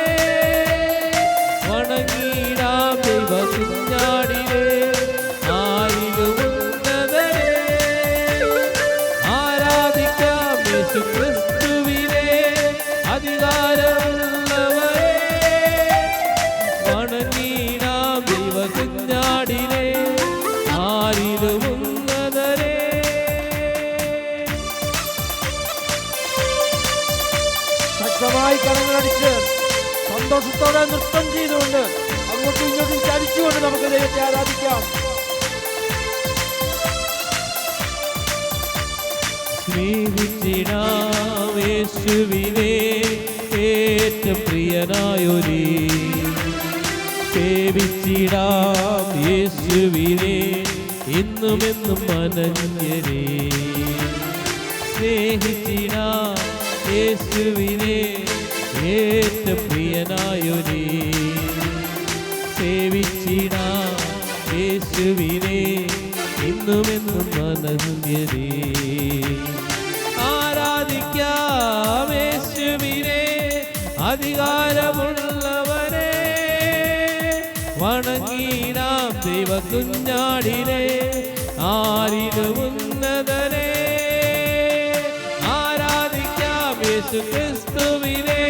വണങ്ങിടാം ദൈവകുഞ്ഞാടിനെ ആരിലും ഉന്നതനെ. ആരാധിക്കാം യേശുക്രിസ്തുവിനെ അധികാരമുള്ളവരെ. വണങ്ങിടാം ദൈവകുഞ്ഞാടിനെ ആരിലും ഉന്നതനെ. ശക്തമായി കരങ്ങളടിച്ച് സന്തോഷത്തോടെ നൃത്തം ചെയ്തുകൊണ്ട് അങ്ങോട്ടും ഇങ്ങോട്ടും ചലിച്ചുകൊണ്ട് നമുക്ക് ദൈവത്തെ ആരാധിക്കാം. സ്നേഹിച്ചിടാം യേശുവിനെ ഏറ്റവും പ്രിയനായൊരേ. സേവിച്ചിടാം യേശുവിനെ ഇന്നുമെന്നും അനന്യരേ. സ്നേഹിച്ചിടാം യേശുവിനെ ഏറ്റവും പ്രിയനായൊരേ. സേവിച്ചിടാം യേശുവിനെ ഇന്നുമെന്നും അനന്യരേ. ആരാധിക്കാം യേശുവിനെ അധികാരമുള്ളവരെ. വണങ്ങിടാം ദൈവകുഞ്ഞാടിനെ ആരിലും ഉന്നതനെ. ആരാധിക്കാം യേശുക്രിസ്തുവിനെ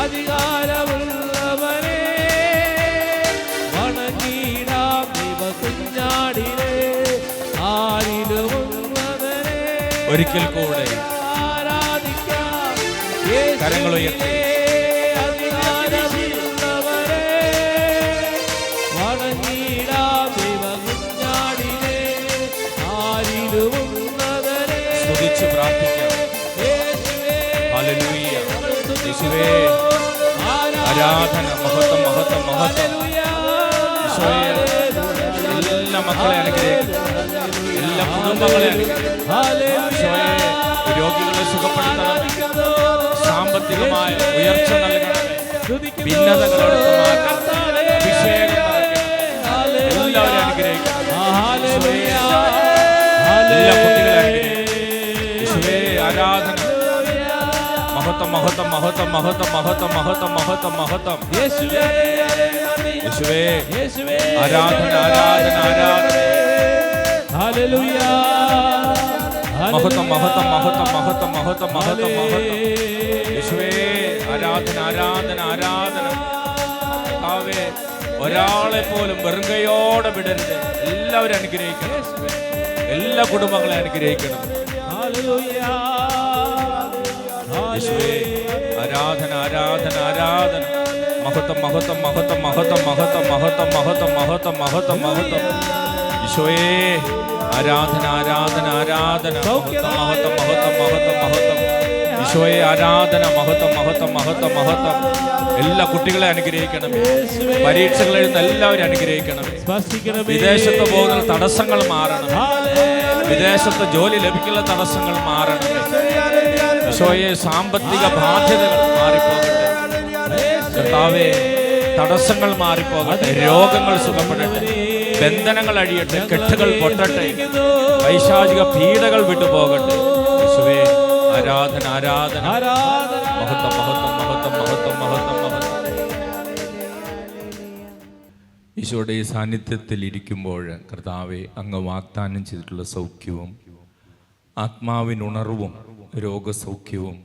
അധികാരമുള്ളവരെ. വണങ്ങിടാം ദൈവകുഞ്ഞാടിനെ ആരിലും ഉന്നതനെ. ഒരിക്കൽ കൂടെ ആരാധിക്കാം കരങ്ങളുയർത്തി അധികാരമുള്ളവരെ. വണങ്ങിടാം ദൈവകുഞ്ഞാടിനെ ആരിലും ഉന്നതനെ. സ്തുതിച്ച് പ്രാർത്ഥിക്കാം. യേശുവേ ഹല്ലേലൂയ. യേശുവേ ആരാധന, മഹത്വം മഹത്വം മഹത്വം. ഈശോയെ എല്ലാ മക്കളെ അനുഗ്രഹിക്കണം, എല്ലാ കുടുംബങ്ങളെ അനുഗ്രഹിക്കണം. ഈശോയെ രോഗികളെ സുഖപ്പെടുത്തണമേ, സാമ്പത്തികമായ ഉയർച്ച നൽകണമേ, ഭിന്നതകളെടുത്ത് മാറ്റണമേ, അഭിഷേകം നിറയ്ക്കണമേ. എല്ലാവരും അനുഗ്രഹിക്കണം. ഈശോയെ എല്ലാ കുട്ടികളെ അനുഗ്രഹിക്കണം. ഈശോയെ ആരാധന, മഹത്വം മഹത്വം മഹത്വം മഹത്വം മഹത്വം മഹത്വം മഹത്വം മഹത്വം. യേശുവേ ആരാധന ആരാധന ആരാധന. ഹല്ലേലൂയ. മഹത്വം മഹത്വം മഹത്വം മഹത്വം മഹത്വം മഹത്വം മഹത്വം. യേശുവേ ആരാധന ആരാധന ആരാധന. കർത്താവേ, ഒരാളെ പോലും വെറുങ്കയോടെ വിടരുത്. എല്ലാവരും അനുഗ്രഹിക്കണം, എല്ലാ കുടുംബങ്ങളെ അനുഗ്രഹിക്കണം. ഹല്ലേലൂയ. യേശുവേ ആരാധന ആരാധന ആരാധന. മഹത്വം മഹത്വം മഹത്വം മഹത്വം മഹത്വം മഹത്വം മഹത്വം മഹത്വം മഹത്വം മഹത്വം. ഈശോയേ ആരാധന ആരാധന ആരാധന. മഹത്വം മഹത്വം മഹത്വം മഹത്വം മഹത്വം. ഈശോയെ ആരാധന, മഹത്വം മഹത്വം മഹത്വം മഹത്വം. എല്ലാ കുട്ടികളെ അനുഗ്രഹിക്കണമേ, പരീക്ഷകൾ എഴുതുന്ന എല്ലാവരും അനുഗ്രഹിക്കണമേ. വിദേശത്ത് പോകുന്ന തടസ്സങ്ങൾ മാറണം, വിദേശത്ത് ജോലി ലഭിക്കുന്ന തടസ്സങ്ങൾ മാറണമേ. ഈശോയെ സാമ്പത്തിക ബാധ്യതകൾ മാറിപ്പോകട്ടെ. കർത്താവേ, തടസ്സങ്ങൾ മാറിപ്പോകട്ടെ, രോഗങ്ങൾ സുഖപ്പെടട്ടെ, ബന്ധനങ്ങൾ അഴിയട്ടെ, കെട്ടുകൾ പൊട്ടട്ടെ, പൈശാചിക പീഡകൾ വിട്ടുപോകട്ടെ. യേശുവേ ആരാധന ആരാധന മഹത്വം മഹത്വം മഹത്വം മഹത്വം മഹത്വം മഹത്വം. ഈശോയുടെ ഈ സാന്നിധ്യത്തിൽ ഇരിക്കുമ്പോൾ കർത്താവെ, അങ്ങ് വാഗ്ദാനം ചെയ്തിട്ടുള്ള സൗഖ്യവും ആത്മാവിനുണർവും രോഗസൗഖ്യവും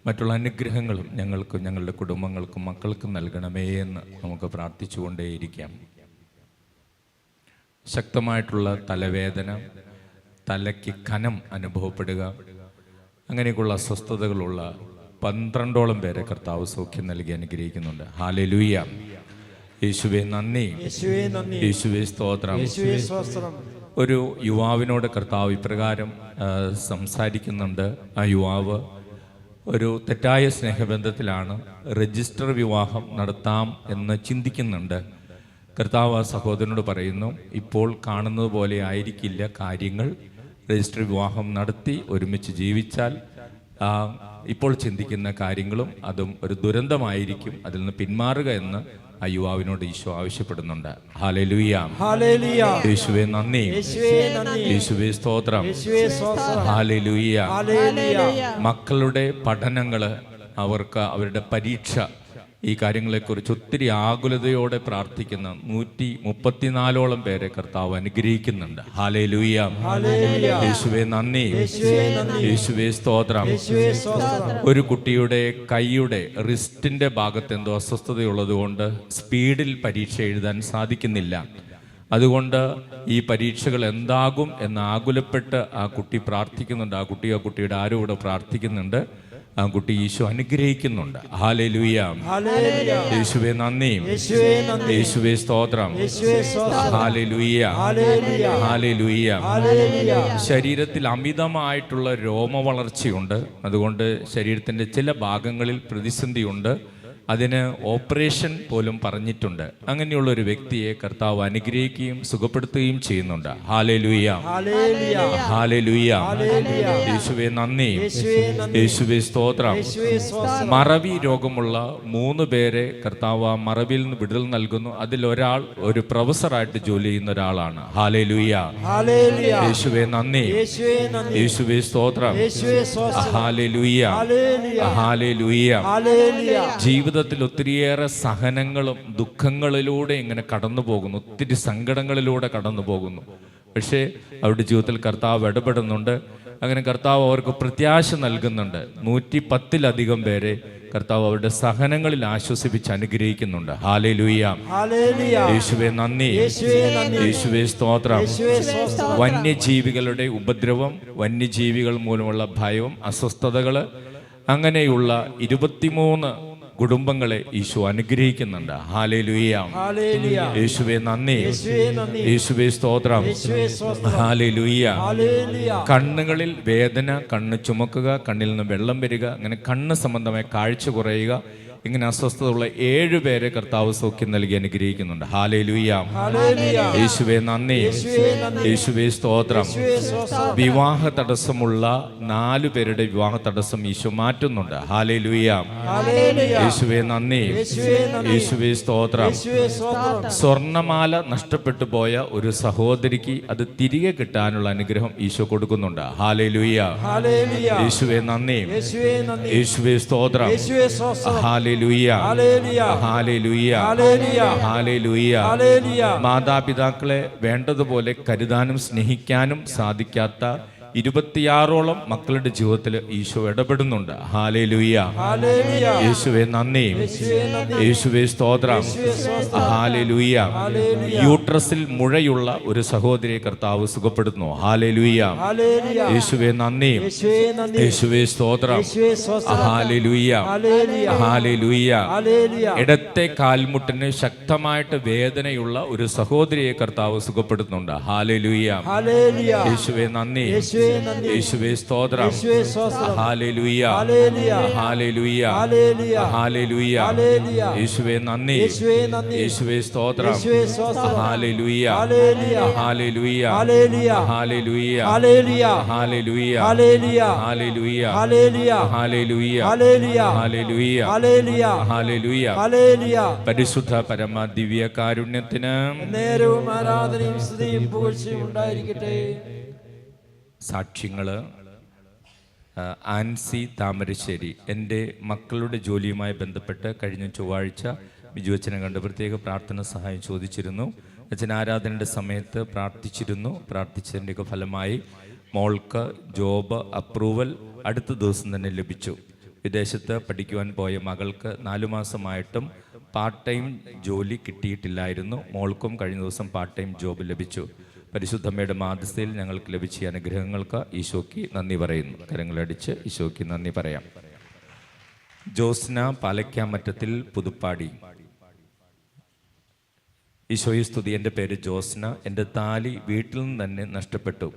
മറ്റുള്ള അനുഗ്രഹങ്ങളും ഞങ്ങൾക്കും ഞങ്ങളുടെ കുടുംബങ്ങൾക്കും മക്കൾക്കും നൽകണമേ എന്ന് നമുക്ക് പ്രാർത്ഥിച്ചുകൊണ്ടേയിരിക്കാം. ശക്തമായിട്ടുള്ള തലവേദന, തലയ്ക്ക് കനം അനുഭവപ്പെടുക, അങ്ങനെയൊക്കെയുള്ള അസ്വസ്ഥതകളുള്ള 12ഓളം പേരെ കർത്താവ് സൗഖ്യം നൽകി അനുഗ്രഹിക്കുന്നുണ്ട്. ഹല്ലേലൂയ. യേശുവേ നന്ദി, യേശുവേ നന്ദി, യേശുവേ സ്തോത്രം. യേശുവേ സ്തോത്രം. ഒരു യുവാവിനോട് കർത്താവ് ഇപ്രകാരം സംസാരിക്കുന്നുണ്ട്. ആ യുവാവ് ഒരു തെറ്റായ സ്നേഹബന്ധത്തിലാണ്, രജിസ്റ്റർ വിവാഹം നടത്താം എന്ന് ചിന്തിക്കുന്നുണ്ട്. കർത്താവ് ആ സഹോദരനോട് പറയുന്നു, ഇപ്പോൾ കാണുന്നത് പോലെ ആയിരിക്കില്ല കാര്യങ്ങൾ. രജിസ്റ്റർ വിവാഹം നടത്തി ഒരുമിച്ച് ജീവിച്ചാൽ ഇപ്പോൾ ചിന്തിക്കുന്ന കാര്യങ്ങളും അതും ഒരു ദുരന്തമായിരിക്കും. അതിൽ നിന്ന് പിന്മാറുക എന്ന് ആ യുവാവിനോട് ഈശോ ആവശ്യപ്പെടുന്നുണ്ട്. ഹല്ലേലൂയ, യേശുവേ നന്ദി, യേശുവേ സ്തോത്രം, ഹല്ലേലൂയ. മക്കളുടെ പഠനങ്ങള്, അവർക്ക് അവരുടെ പരീക്ഷ, ഈ കാര്യങ്ങളെക്കുറിച്ച് ഒത്തിരി ആകുലതയോടെ പ്രാർത്ഥിക്കുന്ന 134ഓളം പേരെ കർത്താവ് അനുഗ്രഹിക്കുന്നുണ്ട്. ഹല്ലേലൂയ, യേശുവേ നന്ദി, യേശുവേ സ്തോത്രം. ഒരു കുട്ടിയുടെ കൈയുടെ റിസ്റ്റിന്റെ ഭാഗത്ത് എന്തോ അസ്വസ്ഥതയുള്ളത് കൊണ്ട് സ്പീഡിൽ പരീക്ഷ എഴുതാൻ സാധിക്കുന്നില്ല. അതുകൊണ്ട് ഈ പരീക്ഷകൾ എന്താകും എന്ന് ആകുലപ്പെട്ട് ആ കുട്ടി പ്രാർത്ഥിക്കുന്നുണ്ട്. ആ കുട്ടിയുടെ ആരോട് പ്രാർത്ഥിക്കുന്നുണ്ട്. ആ കുട്ടി ഈശോ അനുഗ്രഹിക്കുന്നുണ്ട്. ഹല്ലേലൂയ, യേശുവേ നന്ദി, യേശുവേ സ്തോത്രം, ഹല്ലേലൂയ, ഹല്ലേലൂയ. ശരീരത്തിൽ അമിതമായിട്ടുള്ള രോമവളർച്ചയുണ്ട്. അതുകൊണ്ട് ശരീരത്തിന്റെ ചില ഭാഗങ്ങളിൽ പ്രതിസന്ധിയുണ്ട്. അതിന് ഓപ്പറേഷൻ പോലും പറഞ്ഞിട്ടുണ്ട്. അങ്ങനെയുള്ള ഒരു വ്യക്തിയെ കർത്താവ് അനുഗ്രഹിക്കുകയും സുഖപ്പെടുത്തുകയും ചെയ്യുന്നുണ്ട്. ഹല്ലേലൂയ, ഹല്ലേലൂയ, യേശുവേ നന്ദി, യേശുവേ സ്തോത്രം. മറവി രോഗമുള്ള 3 പേരെ കർത്താവ് ആ മറവിയിൽ നിന്ന് വിടുതൽ നൽകുന്നു. അതിലൊരാൾ ഒരു പ്രൊഫസറായിട്ട് ജോലി ചെയ്യുന്ന ഒരാളാണ്. ഹല്ലേലൂയ, യേശുവേ നന്ദി, യേശുവേ സ്തോത്രം, ഹല്ലേലൂയ, ഹല്ലേലൂയ. ജീവിതത്തിൽ ഒത്തിരിയേറെ സഹനങ്ങളും ദുഃഖങ്ങളിലൂടെ ഇങ്ങനെ കടന്നു പോകുന്നു, ഒത്തിരി സങ്കടങ്ങളിലൂടെ കടന്നു പോകുന്നു. പക്ഷേ അവരുടെ ജീവിതത്തിൽ കർത്താവ് ഇടപെടുന്നുണ്ട്. അങ്ങനെ കർത്താവ് അവർക്ക് പ്രത്യാശ നൽകുന്നുണ്ട്. 110-ലധികം പേരെ കർത്താവ് അവരുടെ സഹനങ്ങളിൽ ആശ്വസിപ്പിച്ച് അനുഗ്രഹിക്കുന്നുണ്ട്. ഹല്ലേലൂയ, യേശുവേ നന്ദി, യേശുവേ സ്തോത്രം. വന്യജീവികളുടെ ഉപദ്രവം, വന്യജീവികൾ മൂലമുള്ള ഭയവും അസ്വസ്ഥതകള്, അങ്ങനെയുള്ള 23 കുടുംബങ്ങളെ ഈശോ അനുഗ്രഹിക്കുന്നുണ്ട്. ഹല്ലേലൂയ, യേശുവേ നന്ദി, യേശുവേ സ്തോത്രം, ഹല്ലേലൂയ. കണ്ണുകളിൽ വേദന, കണ്ണ് ചുമക്കുക, കണ്ണിൽ നിന്ന് വെള്ളം വരിക, അങ്ങനെ കണ്ണ് സംബന്ധമായ കാഴ്ച കുറയുക, ഇങ്ങനെ അസ്വസ്ഥതയുള്ള 7 പേരെ കർത്താവ് സൗഖ്യം നൽകി അനുഗ്രഹിക്കുന്നുണ്ട്. ഹല്ലേലൂയ, യേശുവേ നന്ദി, യേശുവേ സ്തോത്രം. വിവാഹ തടസ്സമുള്ള 4 പേരുടെ വിവാഹ തടസ്സം ഈശോ മാറ്റുന്നുണ്ട്. ഹല്ലേലൂയ, യേശുവേ നന്ദി, യേശുവേ സ്തോത്രം. സ്വർണമാല നഷ്ടപ്പെട്ടു പോയ ഒരു സഹോദരിക്ക് അത് തിരികെ കിട്ടാനുള്ള അനുഗ്രഹം ഈശോ കൊടുക്കുന്നുണ്ട്. ഹല്ലേലൂയ, യേശുവേ നന്ദി, യേശുവേ സ്തോത്രം, ഹല്ലേലൂയ, ഹല്ലേലൂയ, ഹല്ലേലൂയ. മാതാപിതാക്കളെ വേണ്ടതുപോലെ കരുതാനും സ്നേഹിക്കാനും സാധിക്കാത്ത 26ഓളം മക്കളുടെ ജീവിതത്തിൽ ഈശോ ഇടപെടുന്നുണ്ട്. ഹല്ലേലൂയ, യേശുവേ നന്ദി, യേശുവേ സ്തോത്രം, ഹല്ലേലൂയ. യൂട്രസിൽ മുഴയുള്ള ഒരു സഹോദരിയെ കർത്താവ് സുഖപ്പെടുത്തുന്നു. ഹല്ലേലൂയ, യേശുവേ നന്ദി, യേശുവേ സ്തോത്രം, ഹല്ലേലൂയ, ഹല്ലേലൂയ. ഇടത്തെ കാൽമുട്ടിന് ശക്തമായിട്ട് വേദനയുള്ള ഒരു സഹോദരിയെ കർത്താവ് സുഖപ്പെടുത്തുന്നുണ്ട്. ഹല്ലേലൂയ, യേശുവേ നന്ദി, യേശുവേ സ്തോത്രം, ഹല്ലേലൂയ, ഹല്ലേലൂയ, ഹല്ലേലൂയ. യേശുവേ നന്ദി, യേശുവേ സ്തോത്രം, hallelujah, hallelujah, hallelujah, hallelujah, hallelujah, hallelujah, hallelujah. പരിശുദ്ധ പരമ ദിവ്യ കാരുണ്യത്തിന് നേരവും ആരാധനയും സ്തുതിയും പുകഴ്ചയും ഉണ്ടായിരിക്കട്ടെ. സാക്ഷ്യങ്ങൾ. ആൻസി താമരശ്ശേരി, എൻ്റെ മക്കളുടെ ജോലിയുമായി ബന്ധപ്പെട്ട് കഴിഞ്ഞ ചൊവ്വാഴ്ച ബിജുവച്ചനെ കണ്ട് പ്രത്യേക പ്രാർത്ഥന സഹായം ചോദിച്ചിരുന്നു. അച്ഛൻ ആരാധനയുടെ സമയത്ത് പ്രാർത്ഥിച്ചതിൻ്റെയൊക്കെ ഫലമായി മോൾക്ക് ജോബ് അപ്രൂവൽ അടുത്ത ദിവസം തന്നെ ലഭിച്ചു. വിദേശത്ത് പഠിക്കുവാൻ പോയ മകൾക്ക് 4 മാസമായിട്ടും പാർട്ട് ടൈം ജോലി കിട്ടിയിട്ടില്ലായിരുന്നു. മോൾക്കും കഴിഞ്ഞ ദിവസം പാർട്ട് ടൈം ജോബ് ലഭിച്ചു. പരിശുദ്ധമ്മയുടെ മാധ്യസ്ഥയിൽ ഞങ്ങൾക്ക് ലഭിച്ച അനുഗ്രഹങ്ങൾക്ക് ഈശോയ്ക്ക് നന്ദി പറയുന്നു. കരങ്ങളടിച്ച് ഈശോയ്ക്ക് നന്ദി പറയാം. ജോസ്ന പാലക്കാമറ്റത്തിൽ പുതുപ്പാടി, ഈശോയെ സ്തുതി. എൻ്റെ പേര് ജോസ്ന. എൻ്റെ താലി വീട്ടിൽ നിന്ന് തന്നെ നഷ്ടപ്പെട്ടു.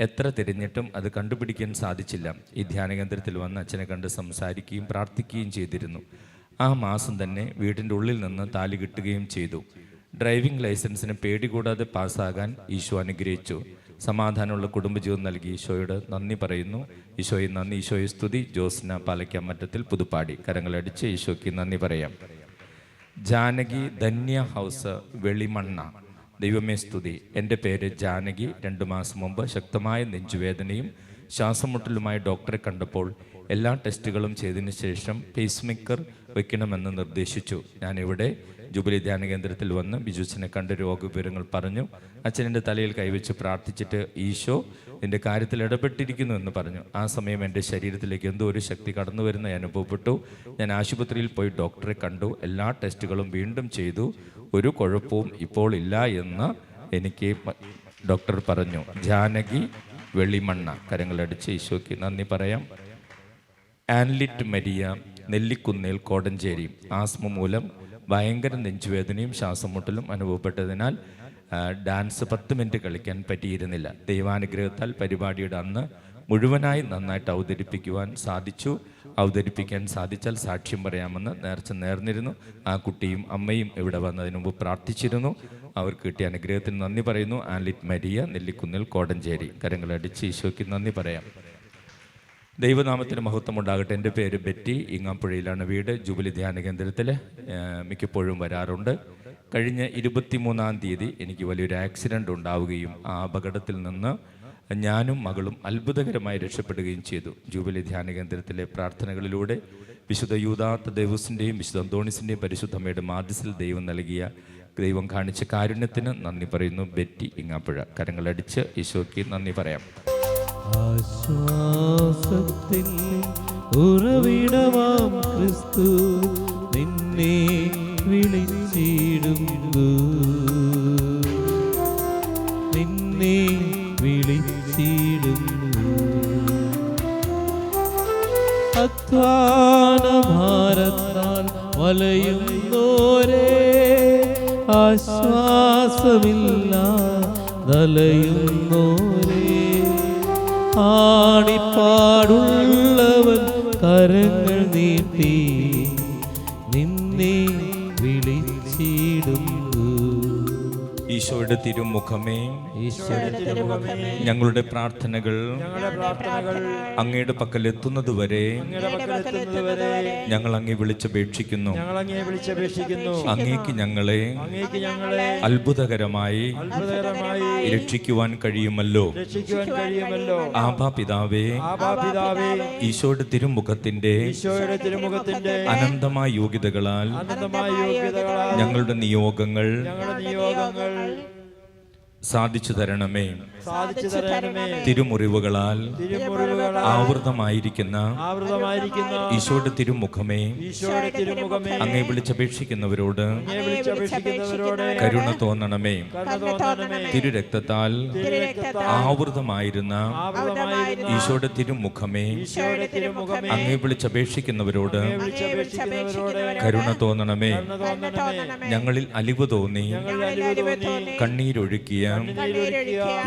എത്ര തിരഞ്ഞിട്ടും അത് കണ്ടുപിടിക്കാൻ സാധിച്ചില്ല. ഈ ധ്യാനകേന്ദ്രത്തിൽ വന്ന് അച്ഛനെ കണ്ട് സംസാരിക്കുകയും പ്രാർത്ഥിക്കുകയും ചെയ്തിരുന്നു. ആ മാസം തന്നെ വീടിൻ്റെ ഉള്ളിൽ നിന്ന് താലി കിട്ടുകയും ചെയ്തു. ഡ്രൈവിംഗ് ലൈസൻസിന് പേടി കൂടാതെ പാസ്സാകാൻ ഈശോ അനുഗ്രഹിച്ചു. സമാധാനമുള്ള കുടുംബജീവിതം നൽകി ഈശോയോട് നന്ദി പറയുന്നു. ഈശോയെ നന്ദി. ഈശോയെ സ്തുതി. ജോസ്ന, പാലക്കാമറ്റത്തിൽ, പുതുപ്പാടി. കരങ്ങളടിച്ച് ഈശോയ്ക്ക് നന്ദി പറയാം. ജാനകി, ധന്യ ഹൗസ്, വെളിമണ്ണ. ദൈവമേ സ്തുതി. എൻ്റെ പേര് ജാനകി. 2 മാസം മുമ്പ് ശക്തമായ നെഞ്ചുവേദനയും ശ്വാസം മുട്ടലുമായി ഡോക്ടറെ കണ്ടപ്പോൾ എല്ലാ ടെസ്റ്റുകളും ചെയ്തതിന് ശേഷം പേസ് മേക്കർ വയ്ക്കണമെന്ന് നിർദ്ദേശിച്ചു. ഞാനിവിടെ ജൂബിലി ധ്യാന കേന്ദ്രത്തിൽ വന്ന് ബിജുസിനെ കണ്ട് രോഗവിവരങ്ങൾ പറഞ്ഞു. അച്ഛൻ്റെ തലയിൽ കൈവച്ച് പ്രാർത്ഥിച്ചിട്ട് ഈശോ എൻ്റെ കാര്യത്തിൽ ഇടപെട്ടിരിക്കുന്നു എന്ന് പറഞ്ഞു. ആ സമയം എൻ്റെ ശരീരത്തിലേക്ക് എന്തോ ഒരു ശക്തി കടന്നു വരുന്ന അനുഭവപ്പെട്ടു. ഞാൻ ആശുപത്രിയിൽ പോയി ഡോക്ടറെ കണ്ടു. എല്ലാ ടെസ്റ്റുകളും വീണ്ടും ചെയ്തു. ഒരു കുഴപ്പവും ഇപ്പോൾ ഇല്ല എന്ന് എനിക്ക് ഡോക്ടർ പറഞ്ഞു. ജാനകി, വെളിമണ്ണ. കരങ്ങളടിച്ച് ഈശോയ്ക്ക് നന്ദി പറയാം. ആൻലിറ്റ് മരിയ, നെല്ലിക്കുന്നേൽ, കോടഞ്ചേരി. ആസ്മ മൂലം ഭയങ്കര നെഞ്ചുവേദനയും ശ്വാസം മുട്ടലും അനുഭവപ്പെട്ടതിനാൽ ഡാൻസ് 10 മിനിറ്റ് കളിക്കാൻ പറ്റിയിരുന്നില്ല. ദൈവാനുഗ്രഹത്താൽ പരിപാടിയുടെ അന്ന് മുഴുവനായി നന്നായിട്ട് അവതരിപ്പിക്കാൻ സാധിച്ചാൽ സാക്ഷ്യം പറയാമെന്ന് നേർന്നിരുന്നു. ആ കുട്ടിയും അമ്മയും ഇവിടെ വന്നതിന് മുമ്പ് പ്രാർത്ഥിച്ചിരുന്നു. അവർക്ക് കിട്ടിയ അനുഗ്രഹത്തിന് നന്ദി പറയുന്നു. ആൻലിറ്റ് മരിയ, നെല്ലിക്കുന്നിൽ, കോടഞ്ചേരി. കരങ്ങളടിച്ച് ഈശോയ്ക്ക് നന്ദി പറയാം. ദൈവനാമത്തിന് മഹത്വം ഉണ്ടാകട്ടെ. എൻ്റെ പേര് ബെറ്റി. ഇങ്ങാപ്പുഴയിലാണ് വീട്. ജൂബിലി ധ്യാന കേന്ദ്രത്തിൽ മിക്കപ്പോഴും വരാറുണ്ട്. കഴിഞ്ഞ 23-ാം തീയതി എനിക്ക് വലിയൊരു ആക്സിഡൻ്റ് ഉണ്ടാവുകയും ആ അപകടത്തിൽ നിന്ന് ഞാനും മകളും അത്ഭുതകരമായി രക്ഷപ്പെടുകയും ചെയ്തു. ജൂബിലി ധ്യാന കേന്ദ്രത്തിലെ പ്രാർത്ഥനകളിലൂടെ വിശുദ്ധ യൂദാത്ത ദേവസിൻ്റെയും വിശുദ്ധ അന്തോണിസിൻ്റെയും പരിശുദ്ധമ്മയുടെ മാധ്യസ്ഥത്തിൽ ദൈവം കാണിച്ച കാരുണ്യത്തിന് നന്ദി പറയുന്നു. ബെറ്റി, ഇങ്ങാപ്പുഴ. കരങ്ങളടിച്ച് ഈശോയ്ക്ക് നന്ദി പറയാം. ആശ്വാസത്തിൻ ഉറവിടമാം ക്രിസ്തു നിന്നെ വിളിച്ചിടുന്നു, നിന്നെ വിളിച്ചിടുന്നു. അധ്വാനഭാരത്താൽ വലയുന്നോരേ, ആശ്വാസമില്ലാതലയുന്നോരേ, ആണിപ്പാടുള്ളവൻ കരങ്ങൾ നീട്ടി നിന്നെ വിളിച്ചിടുന്നു. ഈശോയുടെ തിരുമുഖമേ, ഞങ്ങളുടെ പ്രാർത്ഥനകൾ അങ്ങയുടെ പക്കൽ എത്തുന്നതുവരെ ഞങ്ങൾ അങ്ങേ വിളിച്ചപേക്ഷിക്കുന്നു. അങ്ങേക്ക് ഞങ്ങളെ അത്ഭുതകരമായി രക്ഷിക്കുവാൻ കഴിയുമല്ലോ. ആബാ പിതാവേ, ഈശോയുടെ തിരുമുഖത്തിന്റെ അനന്തമായ യോഗ്യതകളാൽ ഞങ്ങളുടെ നിയോഗങ്ങൾ സാധിച്ചു തരണമേ. തിരുമുറിവുകളാൽ ആവൃതമായിരിക്കുന്ന ഈശോയുടെ തിരുമുഖമേ, അങ്ങേ വിളിച്ചപേക്ഷിക്കുന്നവരോട് കരുണ തോന്നണമേ. തിരുരക്തത്താൽ ആവൃതമായിരുന്ന ഈശോയുടെ തിരുമുഖമേ, അങ്ങേ വിളിച്ചപേക്ഷിക്കുന്നവരോട് കരുണ തോന്നണമേ. ഞങ്ങളിൽ അലിവ് തോന്നി കണ്ണീരൊഴുക്കിയ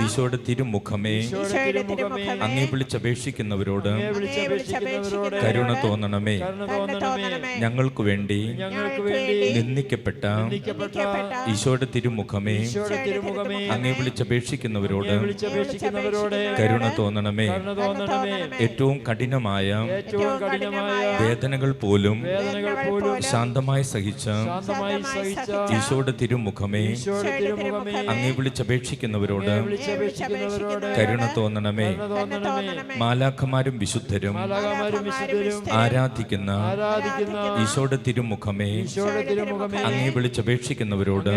ഈശോയുടെ തിരുമുഖമേ, അങ്ങേ വിളിച്ചപേക്ഷിക്കുന്നവരോട് കരുണ തോന്നണമേ. ഞങ്ങൾക്ക് വേണ്ടി നിന്ദിക്കപ്പെട്ട ഈശോയുടെ തിരുമുഖമേ, അങ്ങേ വിളിച്ചപേക്ഷിക്കുന്നവരോട് കരുണ തോന്നണമേ. ഏറ്റവും കഠിനമായ വേദനകൾ പോലും ശാന്തമായി സഹിച്ച ഈശോയുടെ തിരുമുഖമേ, അങ്ങേ വിളിച്ചപേക്ഷിക്കുന്നവരോട് കരുണ തോന്നണമേ. മാലാഖമാരും വിശുദ്ധരും ആരാധിക്കുന്ന ഈശോയുടെ തിരുമുഖമേ, അങ്ങേ വിളിച്ചപേക്ഷിക്കുന്നവരോട്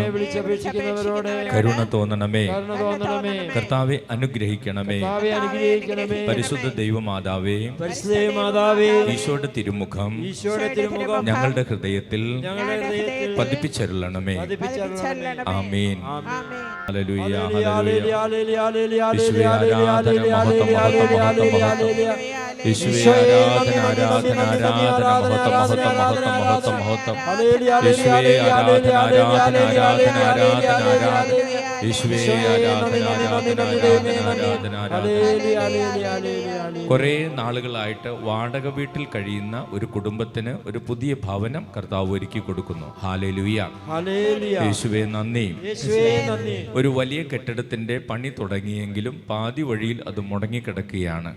കരുണ തോന്നണമേ. കർത്താവെ അനുഗ്രഹിക്കണമേ. പരിശുദ്ധ ദൈവമാതാവേ, ഈശോയുടെ തിരുമുഖം ഞങ്ങളുടെ ഹൃദയത്തിൽ പതിപ്പിച്ചരുളണമേ. ആമേൻ. Hallelujah, hallelujah. യേശുവേ ആരാധന, മഹത്വം, മഹത്വം, മഹത്വം, മഹത്വം. യേശുവേ ആരാധന ആരാധന ആരാധന മഹത്വം മഹത്വം മഹത്വം മഹത്വം മഹത്വം. യേശുവേ ആരാധന ആരാധന ആരാധന ആരാധന ആരാധന. യേശുവേ ആരാധന ആരാധന ആരാധന ആരാധന ആരാധന. കുറേ നാളുകളായിട്ട് വാടക വീട്ടിൽ കഴിയുന്ന ഒരു കുടുംബത്തിന് ഒരു പുതിയ ഭവനം കർത്താവ് ഒരുക്കി കൊടുക്കുന്നു. ഹല്ലേലൂയ. യേശുവേ നന്ദി. ഒരു വലിയ കെട്ടിടത്തിന്റെ പണി തുടങ്ങിയെങ്കിലും പാതി വഴിയിൽ അത് മുടങ്ങിക്കിടക്കുകയാണ്.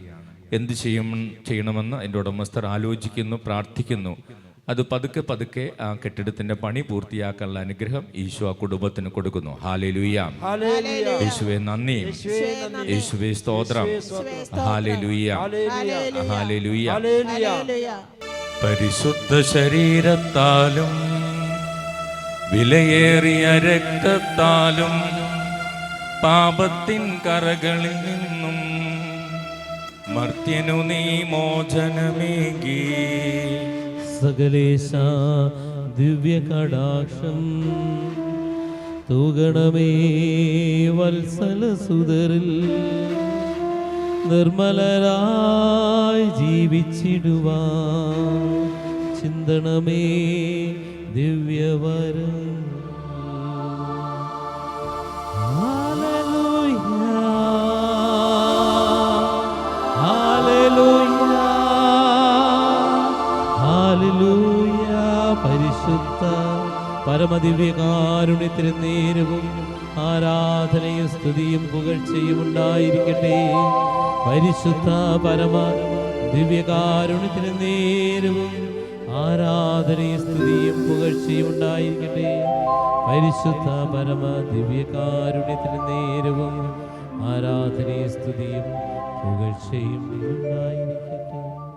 എന്ത് ചെയ്യണമെന്ന് എൻ്റെ ഉടമസ്ഥർ ആലോചിക്കുന്നു, പ്രാർത്ഥിക്കുന്നു. അത് പതുക്കെ പതുക്കെ ആ കെട്ടിടത്തിന്റെ പണി പൂർത്തിയാക്കാനുള്ള അനുഗ്രഹം ഈശോ ആ കുടുംബത്തിന് കൊടുക്കുന്നു. ഹല്ലേലൂയ. യേശുവേ നന്ദി. യേശുവേ സ്തോത്രം. ഹല്ലേലൂയ. ഹല്ലേലൂയ. പരിശുദ്ധ ശരീരത്താലും വിലയേറിയ രക്തത്താലും പാപത്തിൻ കറകളിൽ നിന്നും മർത്യനു നീ മോചനമേകി. സകലേശ ദിവ്യ കടാക്ഷം തൂകണമേ വത്സല സുതരിൽ നിർമ്മലരായി ജീവിച്ചിടുവാൻ ചിന്തണമേ ദിവ്യവരം. പരിശുദ്ധ പരമദിവ്യകാരുണ്യത്തിന് നേരവും ആരാധനയും സ്തുതിയും പുകഴ്ചയും ഉണ്ടായിരിക്കട്ടെ. പരിശുദ്ധ പരമ ദിവ്യകാരുണ്യത്തിന് നേരവും ആരാധനയും സ്തുതിയും പുകഴ്ചയും ഉണ്ടായിരിക്കട്ടെ. പരിശുദ്ധ പരമ ദിവ്യകാരുണ്യത്തിന് നേരവും ആരാധനയും സ്തുതിയും പുകഴ്ചയും ഉണ്ടായിരിക്കട്ടെ.